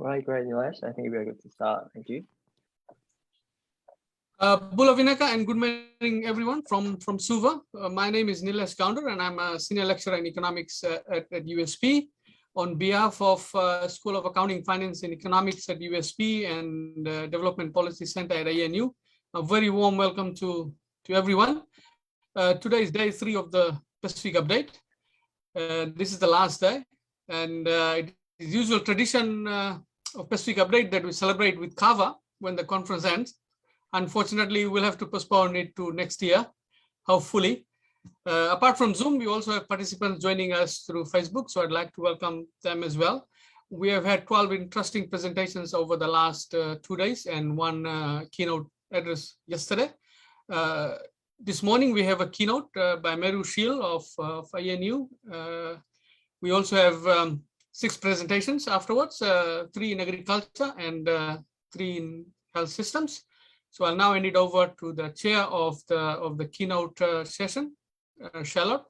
All right, great, Nilesh. I think we're good to start. Thank you. Bulavinaka and good morning, everyone from Suva. My name is Nilesh Gounder and I'm a senior lecturer in economics at USP. On behalf of School of Accounting, Finance and Economics at USP and Development Policy Center at ANU, a very warm welcome to everyone. Today is day 3 of the Pacific Update. This is the last day, and it is usual tradition of Pacific Update that we celebrate with kava when the conference ends. Unfortunately, we'll have to postpone it to next year, hopefully. Apart from Zoom, we also have participants joining us through Facebook, so I'd like to welcome them as well. We have had 12 interesting presentations over the last 2 days and one keynote address yesterday. This morning, we have a keynote by Meru Sheel of ANU. We also have 6 presentations afterwards, 3 in agriculture and 3 in health systems. So I'll now hand it over to the chair of the keynote session, Charlotte.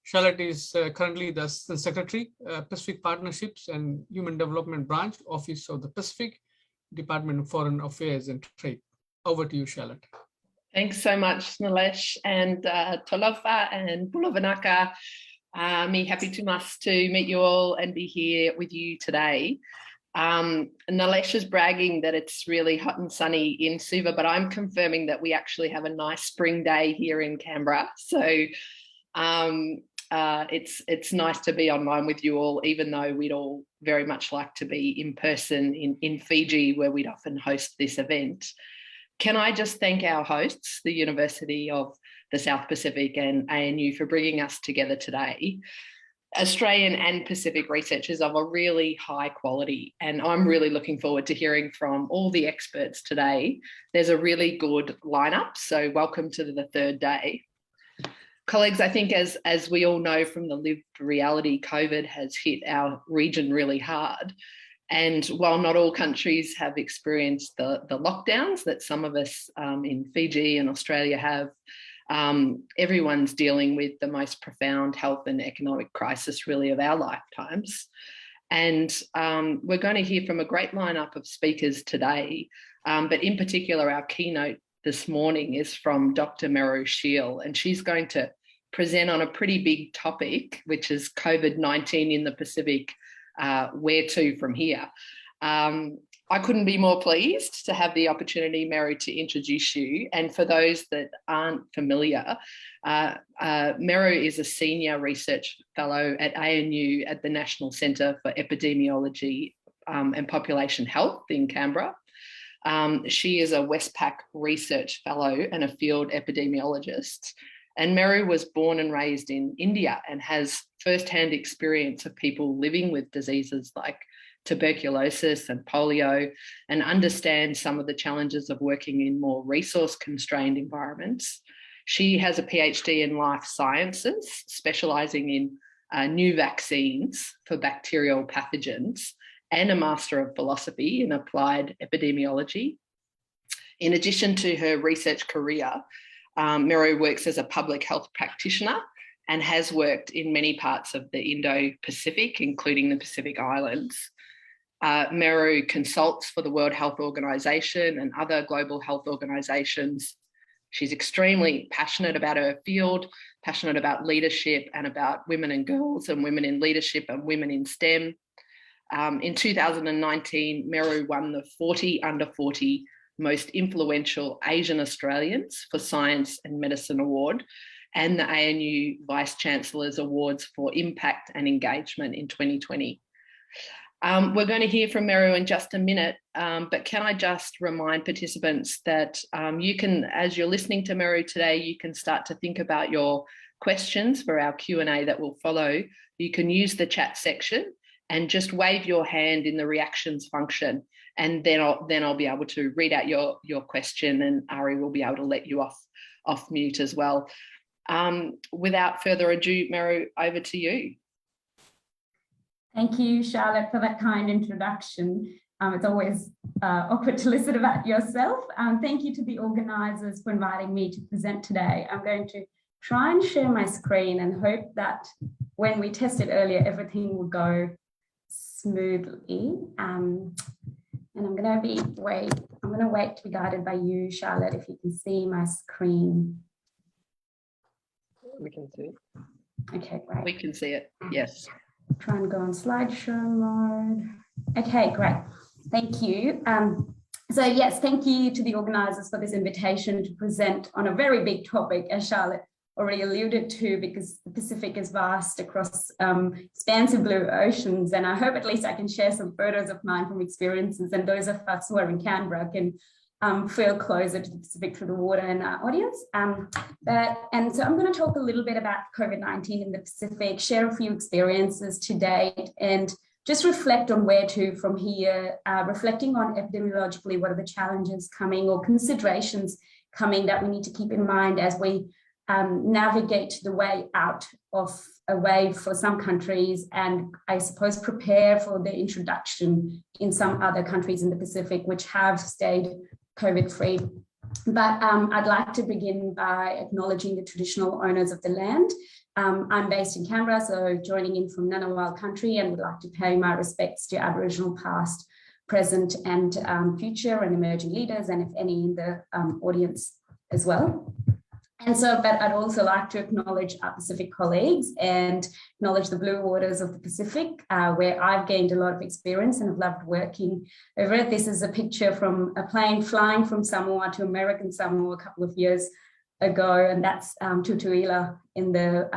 Charlotte is currently the Assistant Secretary, Pacific Partnerships and Human Development Branch, Office of the Pacific, Department of Foreign Affairs and Trade. Over to you, Charlotte. Thanks so much, Nilesh, and Tolofa and Bulavinaka. Me happy to meet you all and be here with you today. Nilesh is bragging that it's really hot and sunny in Suva, but I'm confirming that we actually have a nice spring day here in Canberra. So it's nice to be online with you all, even though we'd all very much like to be in person in Fiji, where we'd often host this event. Can I just thank our hosts, the University of the South Pacific and ANU, for bringing us together today. Australian and Pacific researchers of a really high quality, and I'm really looking forward to hearing from all the experts today. There's a really good lineup, so welcome to the 3rd day. Colleagues, I think as we all know from the lived reality, COVID has hit our region really hard. And while not all countries have experienced the lockdowns that some of us in Fiji and Australia have, everyone's dealing with the most profound health and economic crisis really of our lifetimes. And we're going to hear from a great lineup of speakers today, but in particular our keynote this morning is from Dr. Meru Sheel, and she's going to present on a pretty big topic, which is COVID-19 in the Pacific, where to from here. I couldn't be more pleased to have the opportunity, Meru, to introduce you. And for those that aren't familiar, Meru is a senior research fellow at ANU at the National Centre for Epidemiology and Population Health in Canberra. She is a Westpac research fellow and a field epidemiologist. And Meru was born and raised in India and has firsthand experience of people living with diseases like tuberculosis and polio, and understand some of the challenges of working in more resource-constrained environments. She has a PhD in life sciences, specialising in new vaccines for bacterial pathogens, and a Master of Philosophy in applied epidemiology. In addition to her research career, Meru works as a public health practitioner and has worked in many parts of the Indo-Pacific, including the Pacific Islands. Meru consults for the World Health Organization and other global health organizations. She's extremely passionate about her field, passionate about leadership and about women and girls and women in leadership and women in STEM. In 2019, Meru won the 40 Under 40 Most Influential Asian Australians for Science and Medicine Award and the ANU Vice Chancellor's Awards for Impact and Engagement in 2020. We're going to hear from Meru in just a minute, but can I just remind participants that you can, as you're listening to Meru today, you can start to think about your questions for our Q&A that will follow. You can use the chat section and just wave your hand in the reactions function, and then I'll be able to read out your question, and Ari will be able to let you off mute as well. Without further ado, Meru, over to you. Thank you, Charlotte, for that kind introduction. It's always awkward to listen about yourself. Thank you to the organisers for inviting me to present today. I'm going to try and share my screen and hope that when we tested earlier, everything will go smoothly. And I'm going to wait to be guided by you, Charlotte, if you can see my screen. We can see. Okay, great. We can see it, yes. Try and go on slideshow mode. Okay, great. Thank you. So yes, thank you to the organisers for this invitation to present on a very big topic, as Charlotte already alluded to, because the Pacific is vast across expansive blue oceans. And I hope at least I can share some photos of mine from experiences, and those of us who are in Canberra can feel closer to the Pacific through the water in our audience. And so I'm going to talk a little bit about COVID-19 in the Pacific, share a few experiences to date, and just reflect on where to from here, reflecting on epidemiologically what are the challenges coming or considerations coming that we need to keep in mind as we navigate the way out of a wave for some countries, and I suppose prepare for the introduction in some other countries in the Pacific which have stayed COVID-free. But I'd like to begin by acknowledging the traditional owners of the land. I'm based in Canberra, so joining in from Ngunnawal country, and would like to pay my respects to Aboriginal past, present and future and emerging leaders, and if any in the audience as well. And so, but I'd also like to acknowledge our Pacific colleagues and acknowledge the blue waters of the Pacific, where I've gained a lot of experience and have loved working over it. This is a picture from a plane flying from Samoa to American Samoa a couple of years ago, and that's Tutuila in the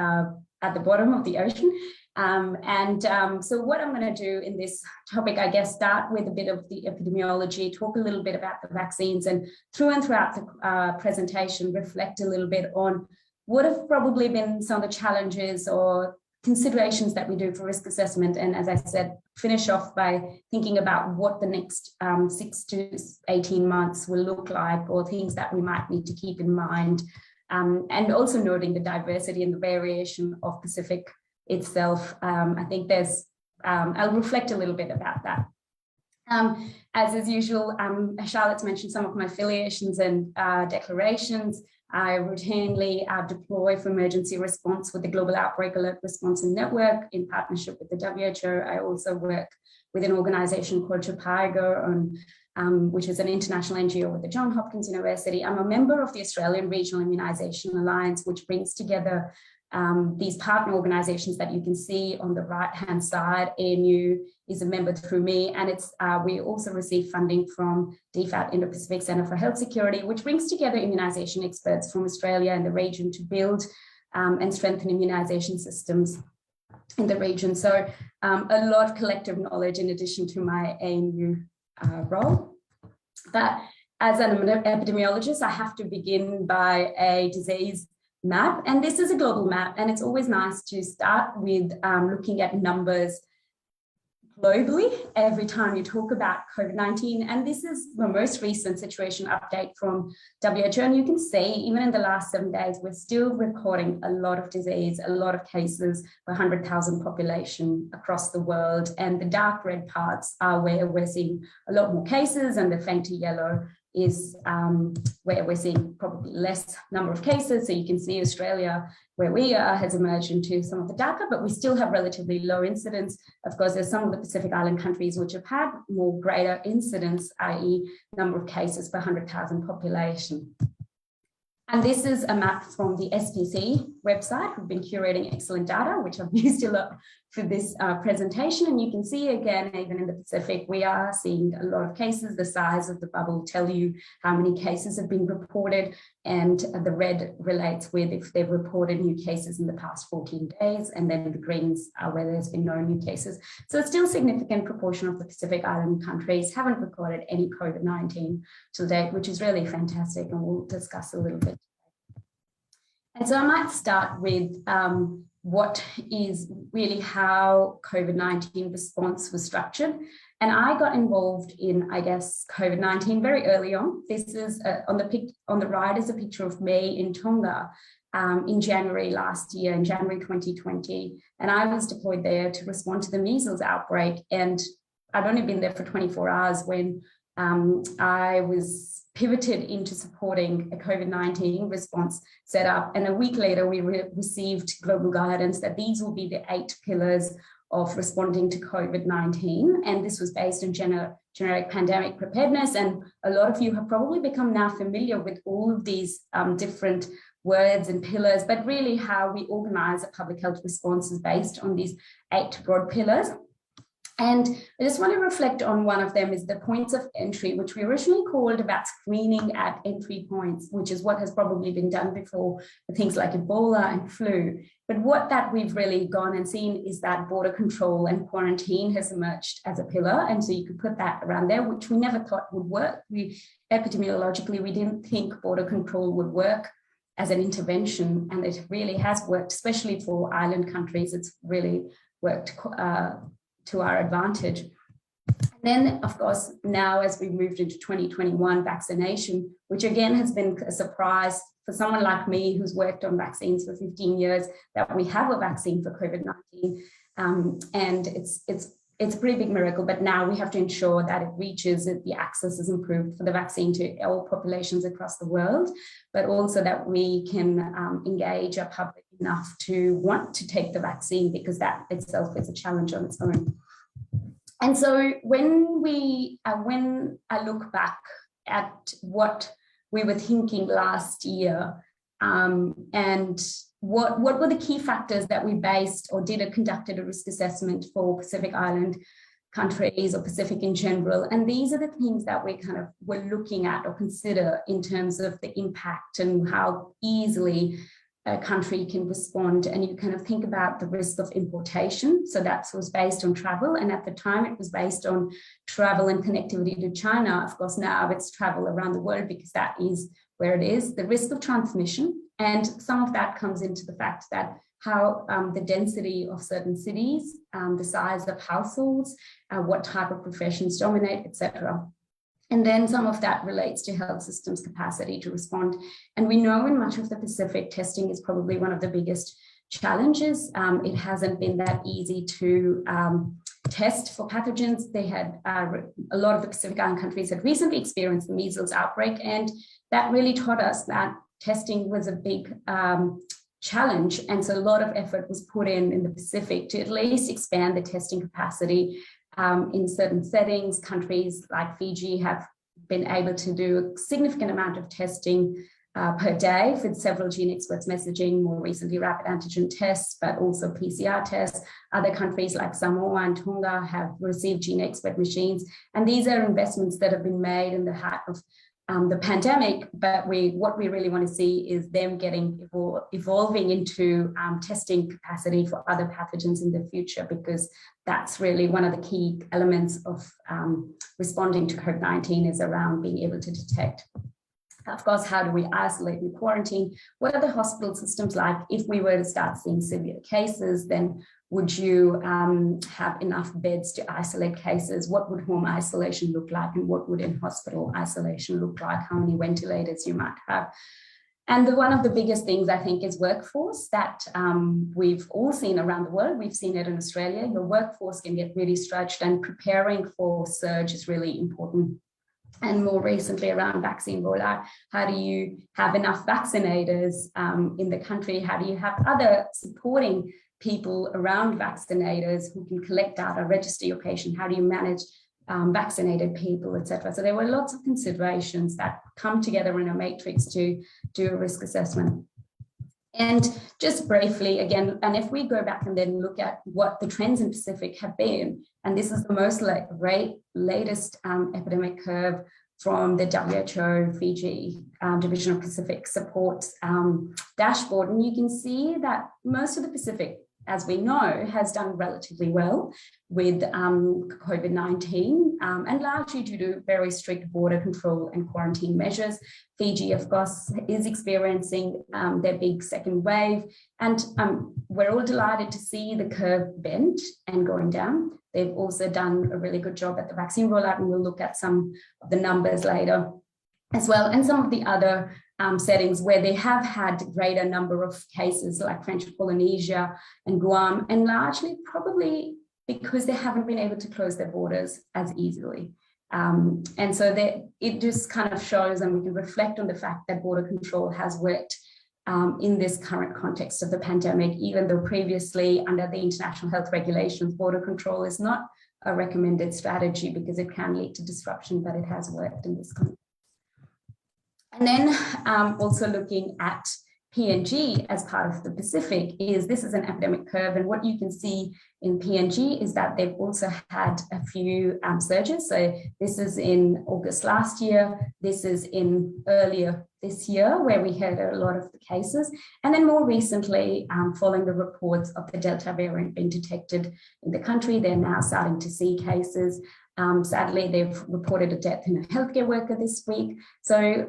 at the bottom of the ocean. So what I'm going to do in this topic, I guess, start with a bit of the epidemiology, talk a little bit about the vaccines, and throughout the presentation, reflect a little bit on what have probably been some of the challenges or considerations that we do for risk assessment. And as I said, finish off by thinking about what the next 6 to 18 months will look like, or things that we might need to keep in mind. And also noting the diversity and the variation of Pacific itself. I think there's, I'll reflect a little bit about that. As is usual, Charlotte's mentioned some of my affiliations and declarations. I routinely deploy for emergency response with the Global Outbreak Alert Response and Network in partnership with the WHO. I also work with an organisation called CSIRO, which is an international NGO with the Johns Hopkins University. I'm a member of the Australian Regional Immunisation Alliance, which brings together these partner organisations that you can see on the right-hand side. ANU is a member through me, and it's we also receive funding from DFAT, Indo-Pacific Centre for Health Security, which brings together immunisation experts from Australia and the region to build and strengthen immunisation systems in the region. So a lot of collective knowledge in addition to my ANU role. But as an epidemiologist, I have to begin by a disease map, and this is a global map, and it's always nice to start with looking at numbers globally every time you talk about COVID-19. And this is the most recent situation update from WHO, and you can see even in the last 7 days we're still recording a lot of disease, a lot of cases per 100,000 population across the world, and the dark red parts are where we're seeing a lot more cases, and the fainter yellow is where we're seeing probably less number of cases. So you can see Australia, where we are, has emerged into some of the darker, but we still have relatively low incidence. Of course, there's some of the Pacific Island countries which have had more greater incidence, i.e. number of cases per 100,000 population. And this is a map from the SPC website. We've been curating excellent data, which I've used a lot for this presentation. And you can see again, even in the Pacific, we are seeing a lot of cases. The size of the bubble will tell you how many cases have been reported. And the red relates with if they've reported new cases in the past 14 days. And then the greens are where there's been no new cases. So it's still a significant proportion of the Pacific Island countries haven't recorded any COVID-19 to date, which is really fantastic. And we'll discuss a little bit. And so I might start with what is really how COVID-19 response was structured. And I got involved in, I guess, COVID-19 very early on. This is on the right is a picture of me in Tonga in January last year, in January 2020. And I was deployed there to respond to the measles outbreak. And I'd only been there for 24 hours when I was pivoted into supporting a COVID-19 response setup. And a week later, we received global guidance that these will be the 8 pillars of responding to COVID-19. And this was based on generic pandemic preparedness. And a lot of you have probably become now familiar with all of these different words and pillars, but really how we organize a public health response is based on these 8 broad pillars. And I just want to reflect on one of them is the points of entry, which we originally called about screening at entry points, which is what has probably been done before for things like Ebola and flu. But what that we've really gone and seen is that border control and quarantine has emerged as a pillar. And so you could put that around there, which we never thought would work. Epidemiologically, we didn't think border control would work as an intervention, and it really has worked, especially for island countries. It's really worked to our advantage. And then, of course, now as we've moved into 2021, vaccination, which again has been a surprise for someone like me who's worked on vaccines for 15 years, that we have a vaccine for COVID-19. And it's a pretty big miracle, but now we have to ensure that it reaches, the access is improved for the vaccine to all populations across the world, but also that we can engage our public enough to want to take the vaccine, because that itself is a challenge on its own. And so when I look back at what we were thinking last year, and what were the key factors that we based or conducted a risk assessment for Pacific Island countries or Pacific in general. And these are the things that we kind of were looking at or consider in terms of the impact and how easily a country can respond. And you kind of think about the risk of importation. So that was based on travel. And at the time it was based on travel and connectivity to China. Of course, now it's travel around the world because that is where it is. The risk of transmission. And some of that comes into the fact that how the density of certain cities, the size of households, what type of professions dominate, etc. And then some of that relates to health systems' capacity to respond. And we know in much of the Pacific, testing is probably one of the biggest challenges. It hasn't been that easy to test for pathogens. They had a lot of the Pacific Island countries had recently experienced the measles outbreak, and that really taught us that testing was a big challenge. And so a lot of effort was put in the Pacific to at least expand the testing capacity in certain settings. Countries like Fiji have been able to do a significant amount of testing per day for several gene experts messaging, more recently rapid antigen tests, but also PCR tests. Other countries like Samoa and Tonga have received gene expert machines. And these are investments that have been made in the heart of the pandemic, but what we really want to see is them evolving into testing capacity for other pathogens in the future, because that's really one of the key elements of responding to COVID-19 is around being able to detect. Of course, how do we isolate and quarantine? What are the hospital systems like? If we were to start seeing severe cases, then would you have enough beds to isolate cases? What would home isolation look like? And what would in-hospital isolation look like? How many ventilators you might have? And one of the biggest things, I think, is workforce that we've all seen around the world. We've seen it in Australia. Your workforce can get really stretched, and preparing for surge is really important. And more recently around vaccine rollout, how do you have enough vaccinators in the country? How do you have other supporting people around vaccinators who can collect data, register your patient? How do you manage vaccinated people, etc.? So there were lots of considerations that come together in a matrix to do a risk assessment. And just briefly, again, and if we go back and then look at what the trends in Pacific have been, and this is the most latest epidemic curve from the WHO Fiji Division of Pacific Support dashboard. And you can see that most of the Pacific, as we know, has done relatively well with COVID-19 and largely due to very strict border control and quarantine measures. Fiji, of course, is experiencing their big second wave, and we're all delighted to see the curve bent and going down. They've also done a really good job at the vaccine rollout, and we'll look at some of the numbers later as well, and some of the other settings where they have had greater number of cases like French Polynesia and Guam, and largely probably because they haven't been able to close their borders as easily. And so it just kind of shows, and we can reflect on the fact that border control has worked in this current context of the pandemic, even though previously under the international health regulations, border control is not a recommended strategy because it can lead to disruption, but it has worked in this context. And then also looking at PNG as part of the Pacific this is an epidemic curve, and what you can see in PNG is that they've also had a few surges. So this is in August last year, this is in earlier this year where we had a lot of the cases, and then more recently following the reports of the Delta variant being detected in the country, they're now starting to see cases. Sadly, they've reported a death in a healthcare worker this week. So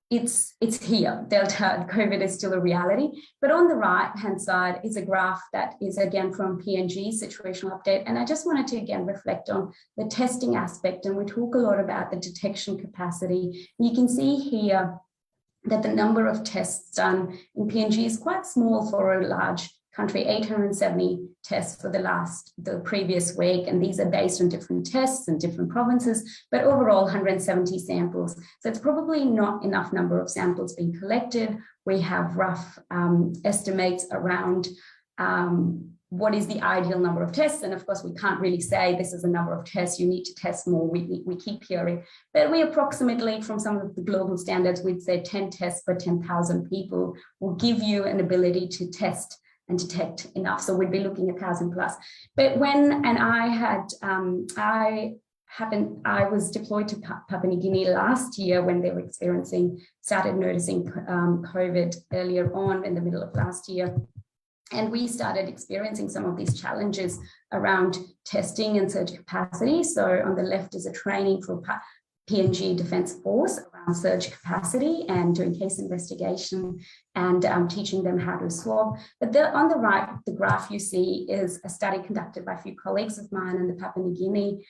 it's here. Delta COVID is still a reality. But on the right-hand side is a graph that is again from PNG situational update. And I just wanted to again reflect on the testing aspect. And we talk a lot about the detection capacity. You can see here that the number of tests done in PNG is quite small for a large country, 870 tests for the previous week, and these are based on different tests in different provinces, but overall 170 samples. So it's probably not enough number of samples being collected. We have rough estimates around what is the ideal number of tests, and of course we can't really say this is a number of tests, you need to test more, we keep hearing, but we approximately, from some of the global standards, we'd say 10 tests per 10,000 people will give you an ability to test and detect enough. So we'd be looking at 1,000 plus. But I was deployed to Papua New Guinea last year when they were started noticing COVID earlier on in the middle of last year. And we started experiencing some of these challenges around testing and surge capacity. So on the left is a training for PNG Defence Force around surge capacity and doing case investigation and teaching them how to swab. But on the right, the graph you see is a study conducted by a few colleagues of mine in the Papua New Guinea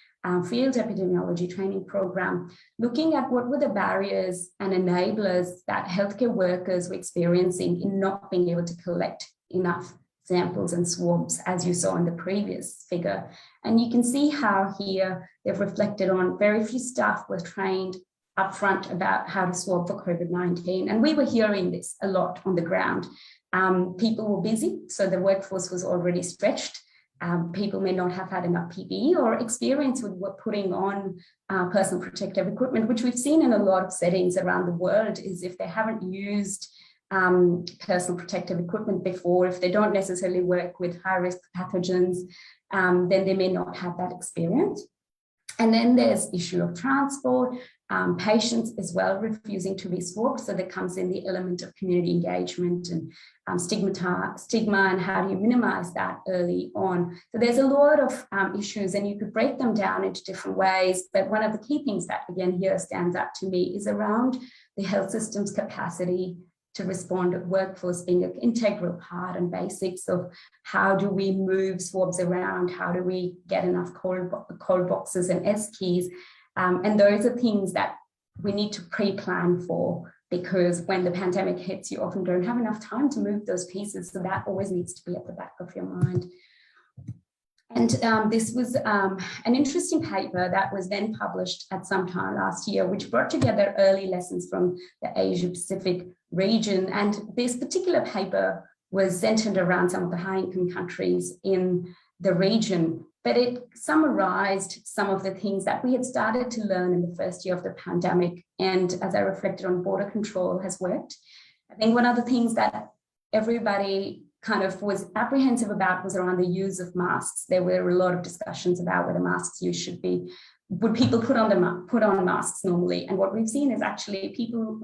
field epidemiology training program, looking at what were the barriers and enablers that healthcare workers were experiencing in not being able to collect enough samples and swabs, as you saw in the previous figure. And you can see how here they've reflected on very few staff were trained upfront about how to swab for COVID-19. And we were hearing this a lot on the ground. People were busy, so the workforce was already stretched. People may not have had enough PPE or experience with putting on personal protective equipment, which we've seen in a lot of settings around the world, is if they haven't used personal protective equipment before, if they don't necessarily work with high-risk pathogens, then they may not have that experience. And then there's issue of transport, patients as well refusing to be swabbed. So there comes in the element of community engagement and stigma and how do you minimize that early on. So there's a lot of issues, and you could break them down into different ways. But one of the key things that again here stands out to me is around the health system's capacity to respond, workforce being an integral part and basics of how do we move swabs around, how do we get enough cold boxes and S keys. And those are things that we need to pre-plan for, because when the pandemic hits, you often don't have enough time to move those pieces. So that always needs to be at the back of your mind. And this was an interesting paper that was then published at some time last year, which brought together early lessons from the Asia Pacific region. And this particular paper was centered around some of the high-income countries in the region, but it summarized some of the things that we had started to learn in the first year of the pandemic. And as I reflected on, border control has worked. I think one of the things that everybody kind of was apprehensive about was around the use of masks. There were a lot of discussions about whether masks use should be, would people put on masks normally? And what we've seen is actually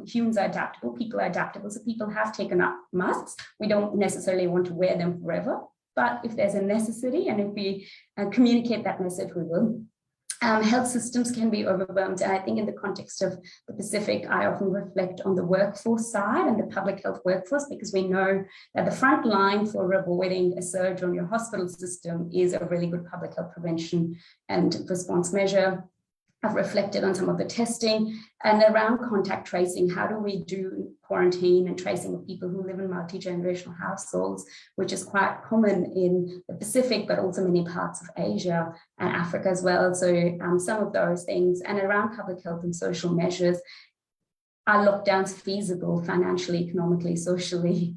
humans are adaptable, people are adaptable, so people have taken up masks. We don't necessarily want to wear them forever, but if there's a necessity and if we communicate that message, we will. Health systems can be overwhelmed. And I think in the context of the Pacific, I often reflect on the workforce side and the public health workforce, because we know that the front line for avoiding a surge on your hospital system is a really good public health prevention and response measure. I've reflected on some of the testing and around contact tracing. How do we do quarantine and tracing of people who live in multi-generational households, which is quite common in the Pacific, but also many parts of Asia and Africa as well. So some of those things, and around public health and social measures. are lockdowns feasible financially, economically, socially?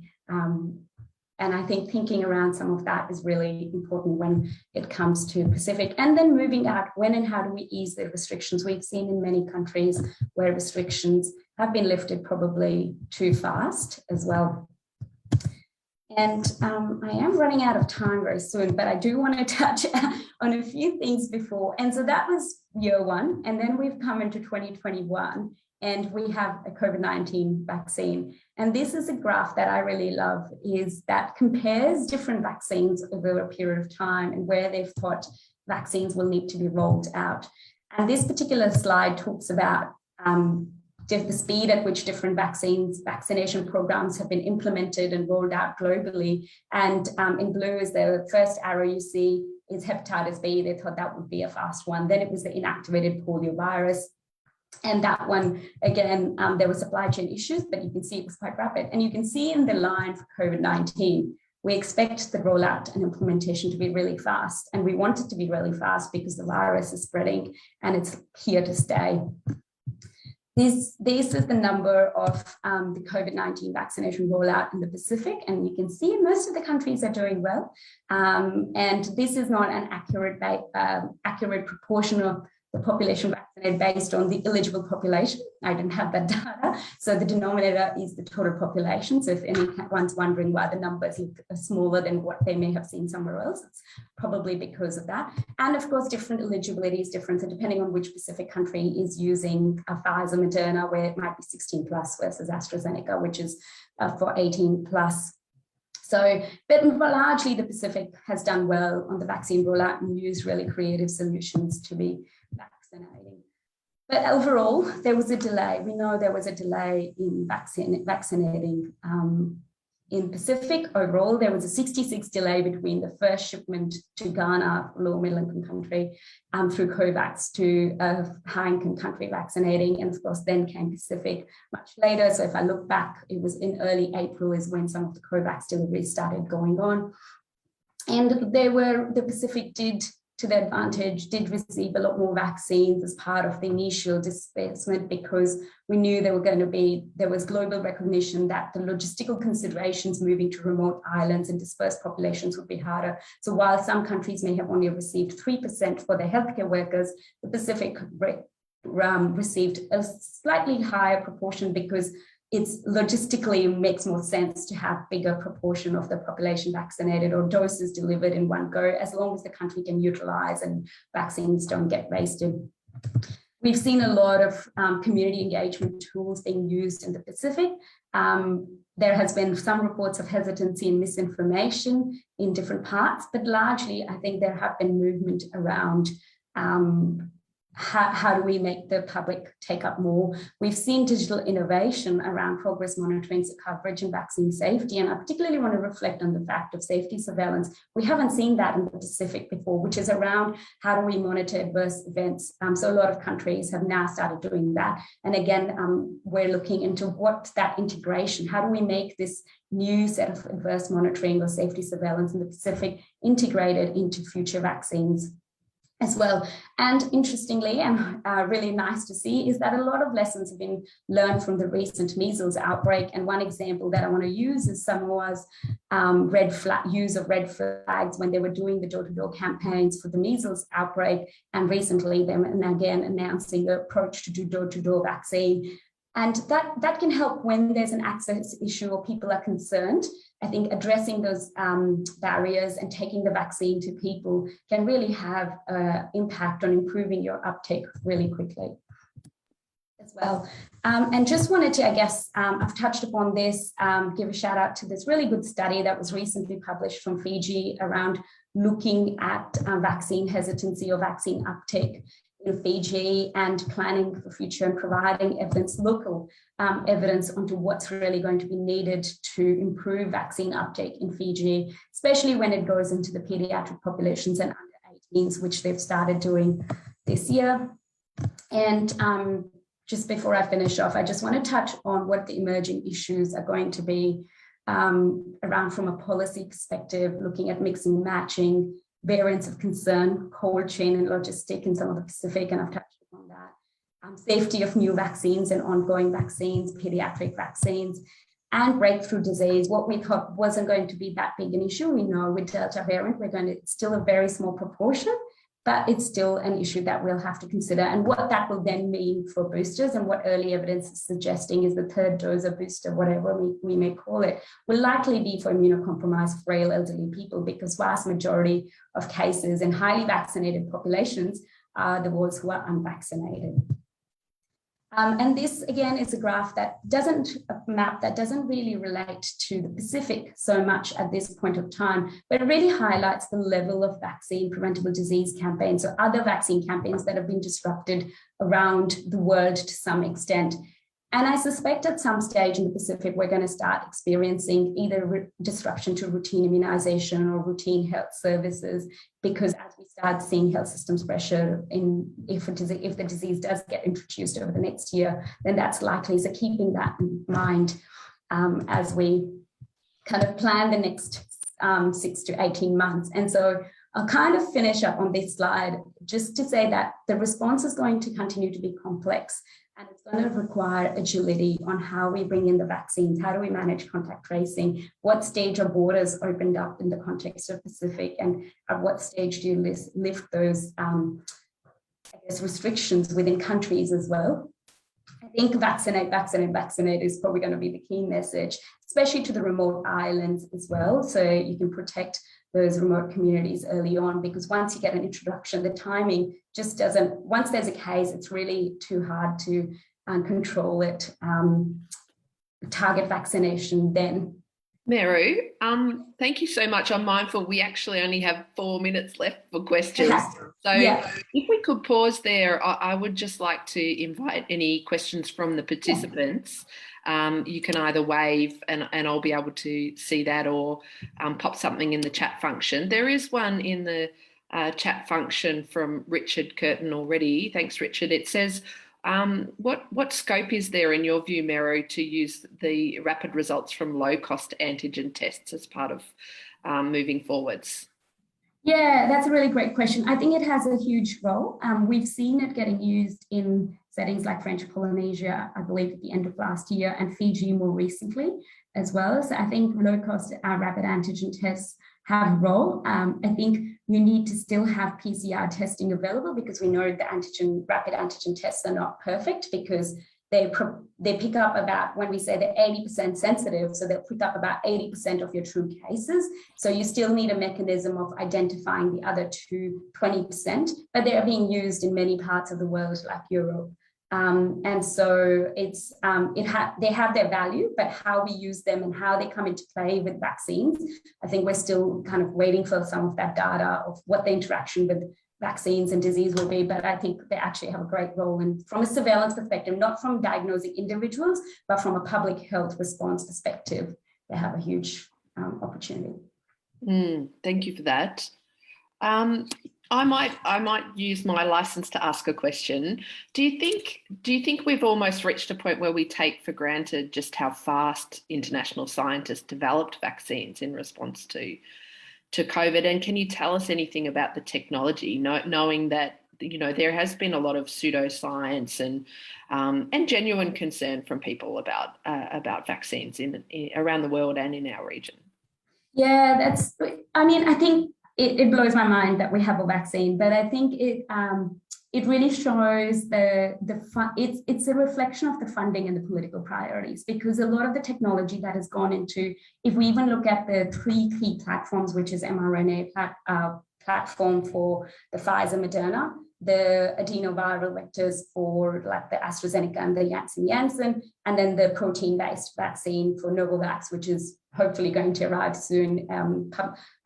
And I think thinking around some of that is really important when it comes to Pacific. And then moving out, when and how do we ease the restrictions? We've seen in many countries where restrictions have been lifted probably too fast as well. And I am running out of time very soon, but I do want to touch on a few things before. And so that was year one. And then we've come into 2021 and we have a COVID-19 vaccine. And this is a graph that I really love, is that compares different vaccines over a period of time and where they've thought vaccines will need to be rolled out. And this particular slide talks about the speed at which different vaccination programs have been implemented and rolled out globally. And in blue is the first arrow you see is hepatitis B. They thought that would be a fast one. Then it was the inactivated polio virus. And that one, again, there were supply chain issues, but you can see it was quite rapid. And you can see in the line for COVID-19, we expect the rollout and implementation to be really fast. And we want it to be really fast because the virus is spreading and it's here to stay. This is the number of the COVID-19 vaccination rollout in the Pacific, and you can see most of the countries are doing well. And this is not an accurate proportion of the population vaccinated based on the eligible population. I didn't have that data. So the denominator is the total population. So if anyone's wondering why the numbers look smaller than what they may have seen somewhere else, it's probably because of that. And of course, different eligibility is different. So depending on which specific country is using Pfizer, Moderna, where it might be 16 plus versus AstraZeneca, which is for 18 plus. So, but largely the Pacific has done well on the vaccine rollout and used really creative solutions to be vaccinating. But overall, there was a delay. We know there was a delay in vaccinating in Pacific. Overall, there was a 66 delay between the first shipment to Ghana, low middle income country, through COVAX to a high income country vaccinating. And of course, then came Pacific much later. So if I look back, it was in early April is when some of the COVAX deliveries started going on. And the Pacific did, to their advantage, did receive a lot more vaccines as part of the initial disbursement because we knew there was global recognition that the logistical considerations moving to remote islands and dispersed populations would be harder. So while some countries may have only received 3% for their healthcare workers, the Pacific received a slightly higher proportion because it's logistically makes more sense to have bigger proportion of the population vaccinated or doses delivered in one go, as long as the country can utilize and vaccines don't get wasted. We've seen a lot of community engagement tools being used in the Pacific. There has been some reports of hesitancy and misinformation in different parts, but largely I think there have been movement around how do we make the public take up more? We've seen digital innovation around progress monitoring, coverage and vaccine safety. And I particularly want to reflect on the fact of safety surveillance. We haven't seen that in the Pacific before, which is around how do we monitor adverse events. So a lot of countries have now started doing that. And again, we're looking into what that integration, how do we make this new set of adverse monitoring or safety surveillance in the Pacific integrated into future vaccines as well. And interestingly, and really nice to see, is that a lot of lessons have been learned from the recent measles outbreak. And one example that I want to use is Samoa's use of red flags when they were doing the door-to-door campaigns for the measles outbreak. And recently, them again announcing the approach to do door-to-door vaccine. And that can help when there's an access issue or people are concerned. I think addressing those barriers and taking the vaccine to people can really have an impact on improving your uptake really quickly as well. And just wanted to, I guess, I've touched upon this, give a shout out to this really good study that was recently published from Fiji around looking at vaccine hesitancy or vaccine uptake in Fiji and planning for future and providing evidence, local evidence onto what's really going to be needed to improve vaccine uptake in Fiji, especially when it goes into the pediatric populations and under 18s, which they've started doing this year. And just before I finish off, I just want to touch on what the emerging issues are going to be around from a policy perspective, looking at mixing and matching, variants of concern, cold chain and logistic in some of the Pacific, and I've touched upon that. safety of new vaccines and ongoing vaccines, pediatric vaccines, and breakthrough disease. What we thought wasn't going to be that big an issue. We know with Delta variant, it's still a very small proportion, but it's still an issue that we'll have to consider. And what that will then mean for boosters, and what early evidence is suggesting is the third dose of booster, whatever we may call it, will likely be for immunocompromised, frail, elderly people, because vast majority of cases in highly vaccinated populations are the ones who are unvaccinated. And this, again, is a graph that doesn't really relate to the Pacific so much at this point of time, but it really highlights the level of vaccine preventable disease campaigns or other vaccine campaigns that have been disrupted around the world to some extent. And I suspect at some stage in the Pacific, we're going to start experiencing either disruption to routine immunization or routine health services, because as we start seeing health systems pressure if the disease does get introduced over the next year, then that's likely. So keeping that in mind as we kind of plan the next 6 to 18 months. And so I'll kind of finish up on this slide just to say that the response is going to continue to be complex. And it's going to require agility on how we bring in the vaccines. How do we manage contact tracing? What stage are borders opened up in the context of Pacific? And at what stage do you lift those restrictions within countries as well? I think vaccinate is probably going to be the key message, especially to the remote islands as well. So you can protect those remote communities early on, because once you get an introduction, the timing just doesn't, once there's a case, it's really too hard to control it. Target vaccination then. Meru, thank you so much. I'm mindful we actually only have 4 minutes left for questions. So if we could pause there, I would just like to invite any questions from the participants. You can either wave and I'll be able to see that, or pop something in the chat function. There is one in the chat function from Richard Curtin already. Thanks, Richard. It says, what scope is there in your view, Meru, to use the rapid results from low-cost antigen tests as part of moving forwards? Yeah, that's a really great question. I think it has a huge role. We've seen it getting used in settings like French Polynesia, I believe at the end of last year, and Fiji more recently as well. So I think low-cost rapid antigen tests have a role. I think you need to still have PCR testing available, because we know the rapid antigen tests are not perfect, because they pick up about, when we say they're 80% sensitive, so they'll pick up about 80% of your true cases. So you still need a mechanism of identifying the other 20%, but they're being used in many parts of the world like Europe. And so it's they have their value, but how we use them and how they come into play with vaccines, I think we're still kind of waiting for some of that data of what the interaction with vaccines and disease will be. But I think they actually have a great role, and from a surveillance perspective, not from diagnosing individuals, but from a public health response perspective, they have a huge opportunity. Thank you for that. I might use my license to ask a question. Do you think we've almost reached a point where we take for granted just how fast international scientists developed vaccines in response to COVID? And can you tell us anything about the technology, knowing that there has been a lot of pseudoscience and genuine concern from people about vaccines around the world and in our region? Yeah, I think it blows my mind that we have a vaccine, but I think it really shows it's a reflection of the funding and the political priorities, because a lot of the technology that has gone into, if we even look at the 3 key platforms, which is mRNA platform for the Pfizer Moderna, the adenoviral vectors for like the AstraZeneca and the Janssen, and then the protein-based vaccine for Novavax, which is hopefully going to arrive soon.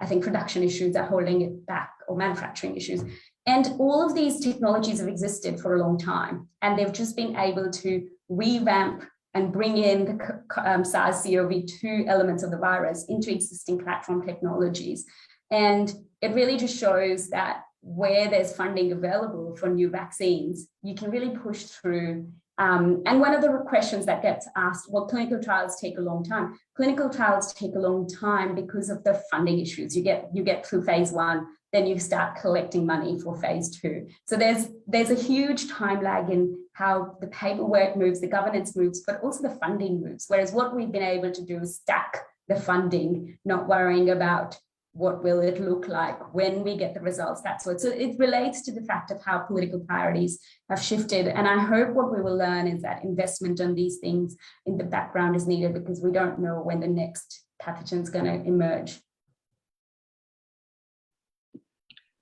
I think production issues are holding it back, or manufacturing issues. And all of these technologies have existed for a long time, and they've just been able to revamp and bring in the SARS-CoV-2 elements of the virus into existing platform technologies. And it really just shows that where there's funding available for new vaccines, you can really push through. And one of the questions that gets asked, well, clinical trials take a long time. Clinical trials take a long time because of the funding issues. You get through phase 1, then you start collecting money for phase 2. So there's a huge time lag in how the paperwork moves, the governance moves, but also the funding moves. Whereas what we've been able to do is stack the funding, not worrying about what will it look like when we get the results, that sort. So it relates to the fact of how political priorities have shifted. And I hope what we will learn is that investment on these things in the background is needed, because we don't know when the next pathogen is going to emerge.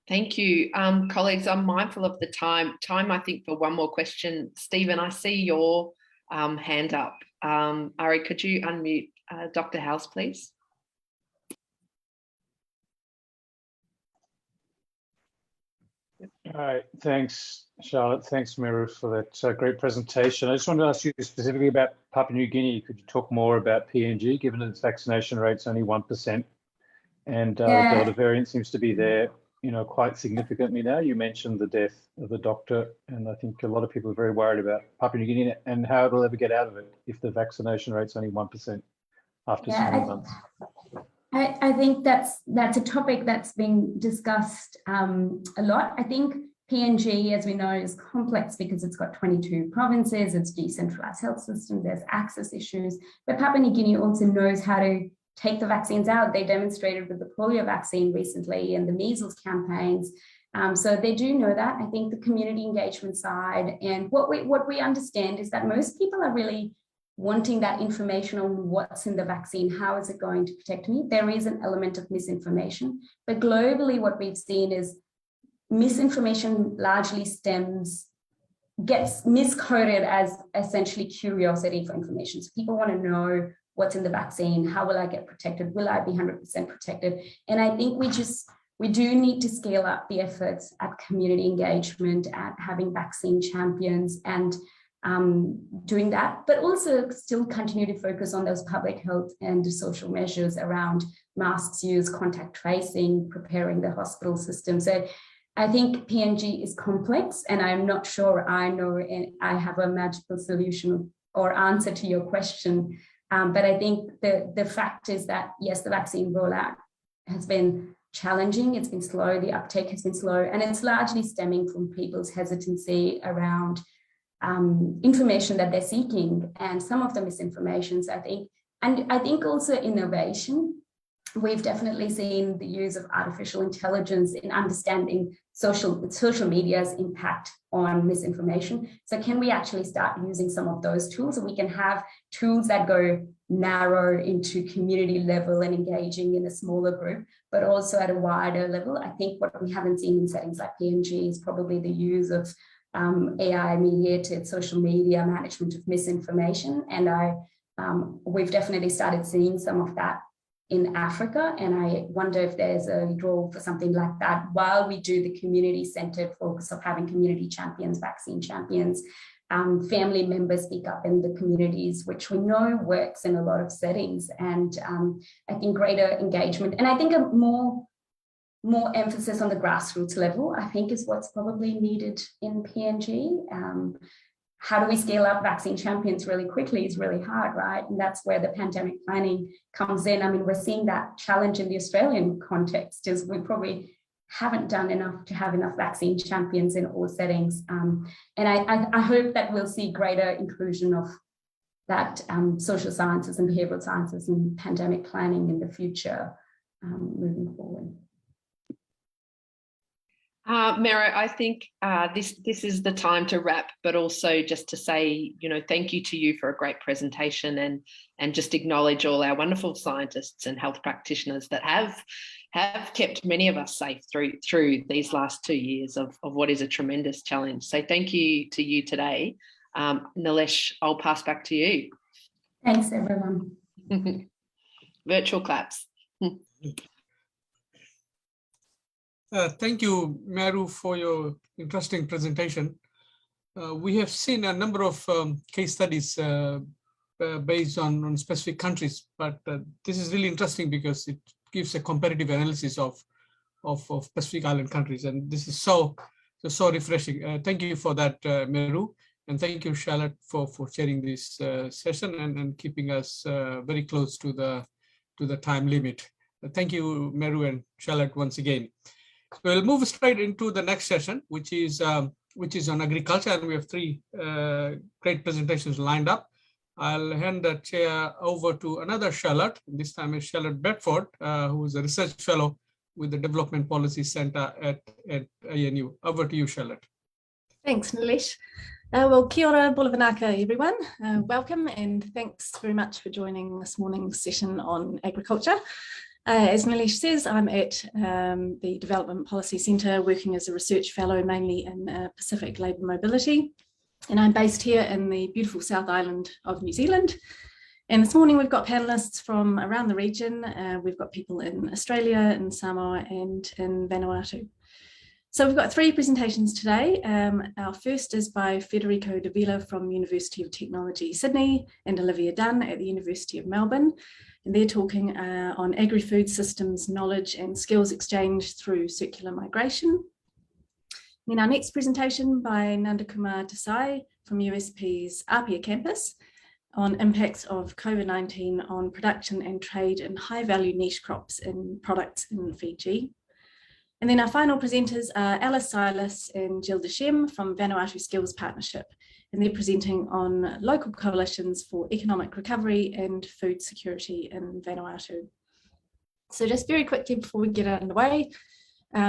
Thank you. Colleagues, I'm mindful of the time, I think, for one more question. Stephen, I see your hand up. Ari, could you unmute Dr. House, please? All right, thanks, Charlotte. Thanks, Meru, for that great presentation. I just wanted to ask you specifically about Papua New Guinea. Could you talk more about PNG, given that its vaccination rate's only 1%, and the Delta variant seems to be there, quite significantly now? You mentioned the death of the doctor, and I think a lot of people are very worried about Papua New Guinea and how it'll ever get out of it if the vaccination rate's only 1% after so many months. I think that's a topic that's been discussed a lot. I think PNG, as we know, is complex because it's got 22 provinces, it's decentralized health system, there's access issues, but Papua New Guinea also knows how to take the vaccines out. They demonstrated with the polio vaccine recently and the measles campaigns. So they do know that. I think the community engagement side, and what we understand is that most people are really wanting that information on what's in the vaccine, how is it going to protect me? There is an element of misinformation, but globally what we've seen is misinformation largely gets miscoded as essentially curiosity for information. So people want to know what's in the vaccine, how will I get protected? Will I be 100% protected? And I think we do need to scale up the efforts at community engagement, at having vaccine champions and doing that, but also still continue to focus on those public health and social measures around masks use, contact tracing, preparing the hospital system. So I think PNG is complex, and I'm not sure I know and I have a magical solution or answer to your question. But I think the fact is that, yes, the vaccine rollout has been challenging, it's been slow, the uptake has been slow, and it's largely stemming from people's hesitancy around information that they're seeking, and some of the misinformations, I think. And I think also innovation. We've definitely seen the use of artificial intelligence in understanding social media's impact on misinformation. So can we actually start using some of those tools, so we can have tools that go narrow into community level and engaging in a smaller group, but also at a wider level? I think what we haven't seen in settings like PNG is probably the use of AI-mediated social media management of misinformation, and we've definitely started seeing some of that in Africa, and I wonder if there's a role for something like that while we do the community-centered focus of having community champions, vaccine champions, family members speak up in the communities, which we know works in a lot of settings, and I think greater engagement, and I think a more emphasis on the grassroots level, I think, is what's probably needed in PNG. How do we scale up vaccine champions really quickly is really hard, right? And that's where the pandemic planning comes in. I mean, we're seeing that challenge in the Australian context, is we probably haven't done enough to have enough vaccine champions in all settings. And I hope that we'll see greater inclusion of that social sciences and behavioral sciences and pandemic planning in the future moving forward. Meru, I think this is the time to wrap, but also just to say, thank you to you for a great presentation, and just acknowledge all our wonderful scientists and health practitioners that have kept many of us safe through these last 2 years of what is a tremendous challenge. So thank you to you today. Nilesh, I'll pass back to you. Thanks, everyone. Virtual claps. Thank you, Meru, for your interesting presentation. We have seen a number of case studies based on specific countries, but this is really interesting because it gives a comparative analysis of Pacific Island countries, and this is so refreshing. Thank you for that, Meru, and thank you, Charlotte, for chairing this session and keeping us very close to the time limit. Thank you, Meru and Charlotte, once again. We'll move straight into the next session, which is on agriculture, and we have three great presentations lined up. I'll hand the chair over to another Charlotte. This time is Charlotte Bedford, who is a research fellow with the Development Policy Center at ANU. Over to you, Charlotte. Thanks, Nilesh. Well, kia ora, bulavanaka, everyone. Welcome and thanks very much for joining this morning's session on agriculture. As Nilesh says, I'm at the Development Policy Centre working as a research fellow, mainly in Pacific labour mobility. And I'm based here in the beautiful South Island of New Zealand. And this morning we've got panellists from around the region. We've got people in Australia, in Samoa and in Vanuatu. So we've got three presentations today. Our first is by Federico Davila from University of Technology, Sydney, and Olivia Dunn at the University of Melbourne. And they're talking on agri-food systems, knowledge and skills exchange through circular migration. Then our next presentation by Nandakumar Desai from USP's Apia campus on impacts of COVID-19 on production and trade in high-value niche crops and products in Fiji. And then our final presenters are Alice Silas and Jill Deshem from Vanuatu Skills Partnership, and they're presenting on local coalitions for economic recovery and food security in Vanuatu. So just very quickly before we get out of the way,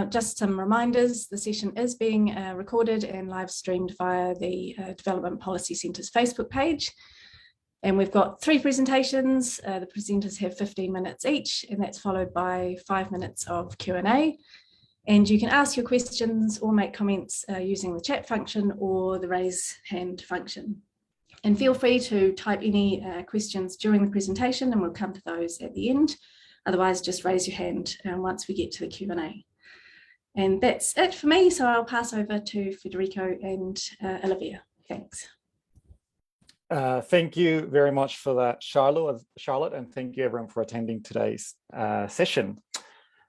just some reminders. The session is being recorded and live streamed via the Development Policy Centre's Facebook page. And we've got three presentations. The presenters have 15 minutes each, and that's followed by 5 minutes of Q&A. And you can ask your questions or make comments using the chat function or the raise hand function. And feel free to type any questions during the presentation and we'll come to those at the end. Otherwise, just raise your hand once we get to the Q&A. And that's it for me. So I'll pass over to Federico and Olivia. Thanks. Thank you very much for that, Charlotte, and thank you everyone for attending today's session.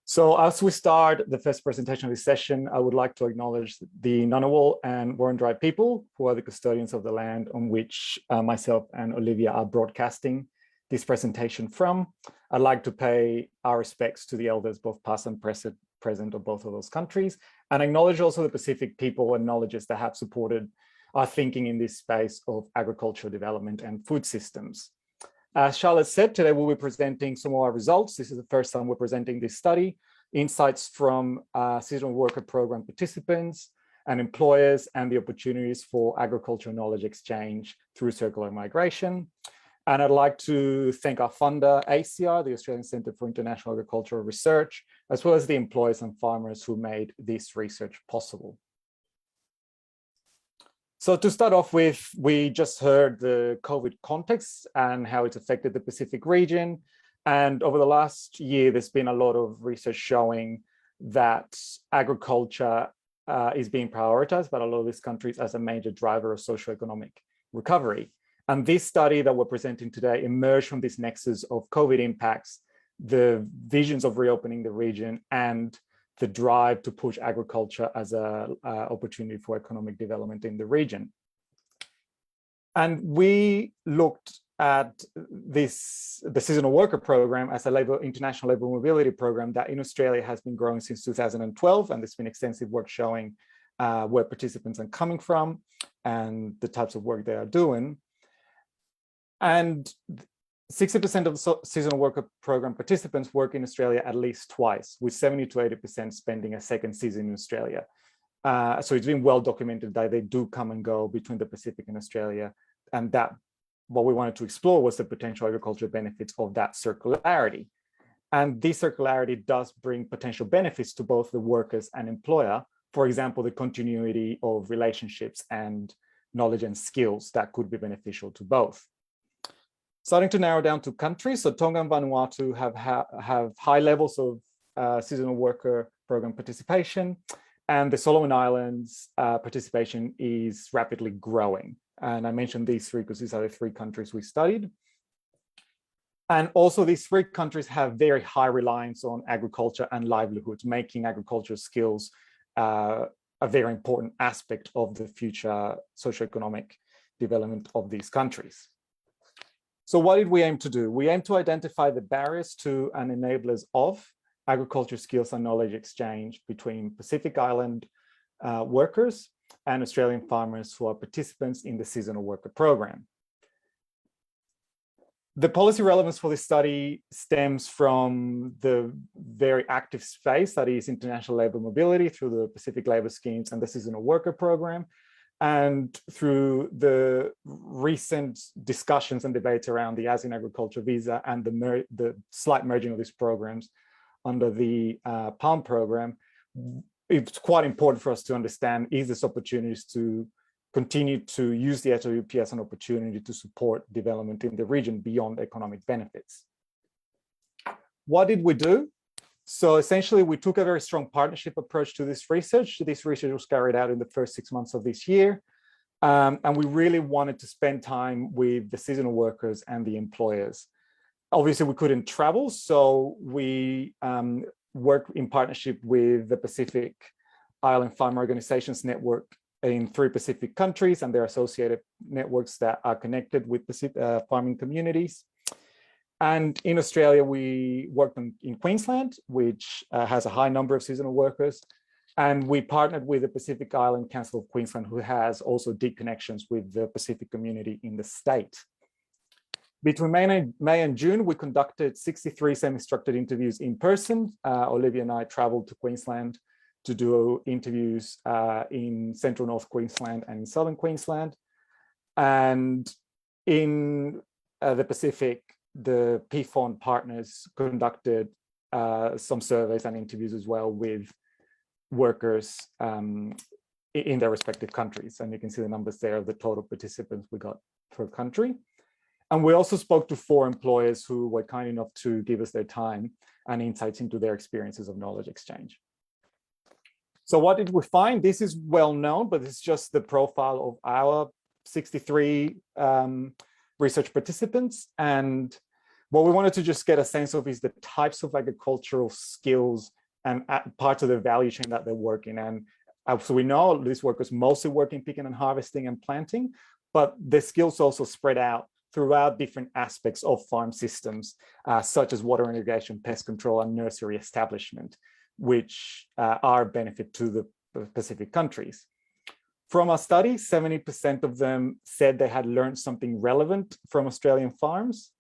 So as we start the first presentation of this session, I would like to acknowledge the Ngunnawal and Wurundjeri people who are the custodians of the land on which myself and Olivia are broadcasting this presentation from. I'd like to pay our respects to the elders, both past and present of both of those countries, and acknowledge also the Pacific people and knowledges that have supported our thinking in this space of agricultural development and food systems. As Charlotte said, today we'll be presenting some of our results. This is the first time we're presenting this study, insights from seasonal worker program participants and employers and the opportunities for agricultural knowledge exchange through circular migration. And I'd like to thank our funder, ACR, the Australian Centre for International Agricultural Research, as well as the employers and farmers who made this research possible. So to start off with, we just heard the COVID context and how it's affected the Pacific region. And over the last year, there's been a lot of research showing that agriculture is being prioritized by a lot of these countries as a major driver of socioeconomic recovery. And this study that we're presenting today emerged from this nexus of COVID impacts, the visions of reopening the region, and the drive to push agriculture as an opportunity for economic development in the region. And we looked at the seasonal worker program as a international labour mobility program that in Australia has been growing since 2012, and there's been extensive work showing where participants are coming from and the types of work they are doing. And 60% of the seasonal worker program participants work in Australia at least twice, with 70 to 80% spending a second season in Australia. So it's been well documented that they do come and go between the Pacific and Australia. And that what we wanted to explore was the potential agricultural benefits of that circularity. And this circularity does bring potential benefits to both the workers and employer. For example, the continuity of relationships and knowledge and skills that could be beneficial to both. Starting to narrow down to countries, so Tonga and Vanuatu have high levels of seasonal worker program participation, and the Solomon Islands participation is rapidly growing. And I mentioned these three because these are the three countries we studied. And also these three countries have very high reliance on agriculture and livelihoods, making agricultural skills a very important aspect of the future socioeconomic development of these countries. So what did we aim to do? We aim to identify the barriers to and enablers of agriculture skills and knowledge exchange between Pacific Island workers and Australian farmers who are participants in the seasonal worker program. The policy relevance for this study stems from the very active space that is international labour mobility through the Pacific labour schemes and the seasonal worker program, and through the recent discussions and debates around the As in Agriculture visa and the slight merging of these programs under the PALM program. It's quite important for us to understand, is this opportunities to continue to use the AWP as an opportunity to support development in the region beyond economic benefits. What did we do? So essentially, we took a very strong partnership approach to this research. This research was carried out in the first 6 months of this year. And we really wanted to spend time with the seasonal workers and the employers. Obviously, we couldn't travel, so we worked in partnership with the Pacific Island Farmer Organizations Network in 3 Pacific countries and their associated networks that are connected with Pacific, farming communities. And in Australia, we worked in Queensland, which has a high number of seasonal workers. And we partnered with the Pacific Island Council of Queensland, who has also deep connections with the Pacific community in the state. Between May and June, we conducted 63 semi-structured interviews in person. Olivia and I traveled to Queensland to do interviews in central North Queensland and in southern Queensland. And in the Pacific, the PFON partners conducted some surveys and interviews as well with workers in their respective countries. And you can see the numbers there of the total participants we got per country. And we also spoke to 4 employers who were kind enough to give us their time and insights into their experiences of knowledge exchange. So what did we find? This is well known, but it's just the profile of our 63 research participants. And what we wanted to just get a sense of is the types of agricultural skills and parts of the value chain that they're working. And so we know these workers mostly work in picking and harvesting and planting, but the skills also spread out throughout different aspects of farm systems, such as water irrigation, pest control, and nursery establishment, which are a benefit to the Pacific countries. From our study, 70% of them said they had learned something relevant from Australian farms.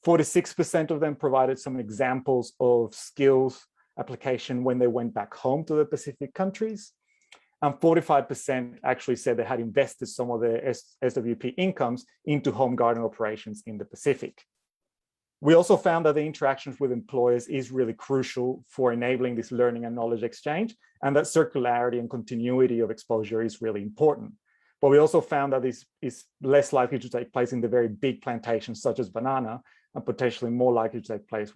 46% of them provided some examples of skills application when they went back home to the Pacific countries. And 45% actually said they had invested some of their SWP incomes into home garden operations in the Pacific. We also found that the interactions with employers is really crucial for enabling this learning and knowledge exchange, and that circularity and continuity of exposure is really important. But we also found that this is less likely to take place in the very big plantations such as banana, and potentially more likely to take place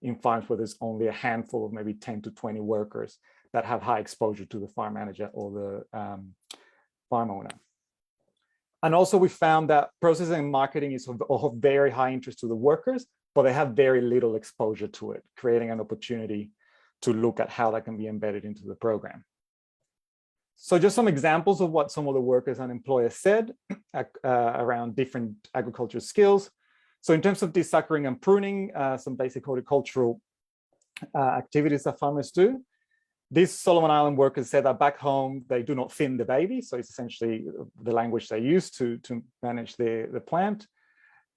in farms where there's only a handful of maybe 10 to 20 workers that have high exposure to the farm manager or the farm owner. And also we found that processing and marketing is of very high interest to the workers, but they have very little exposure to it, creating an opportunity to look at how that can be embedded into the program. So just some examples of what some of the workers and employers said around different agricultural skills. So in terms of desuckering and pruning, some basic horticultural activities that farmers do. These Solomon Island workers said that back home, they do not thin the baby. So it's essentially the language they use to manage the plant.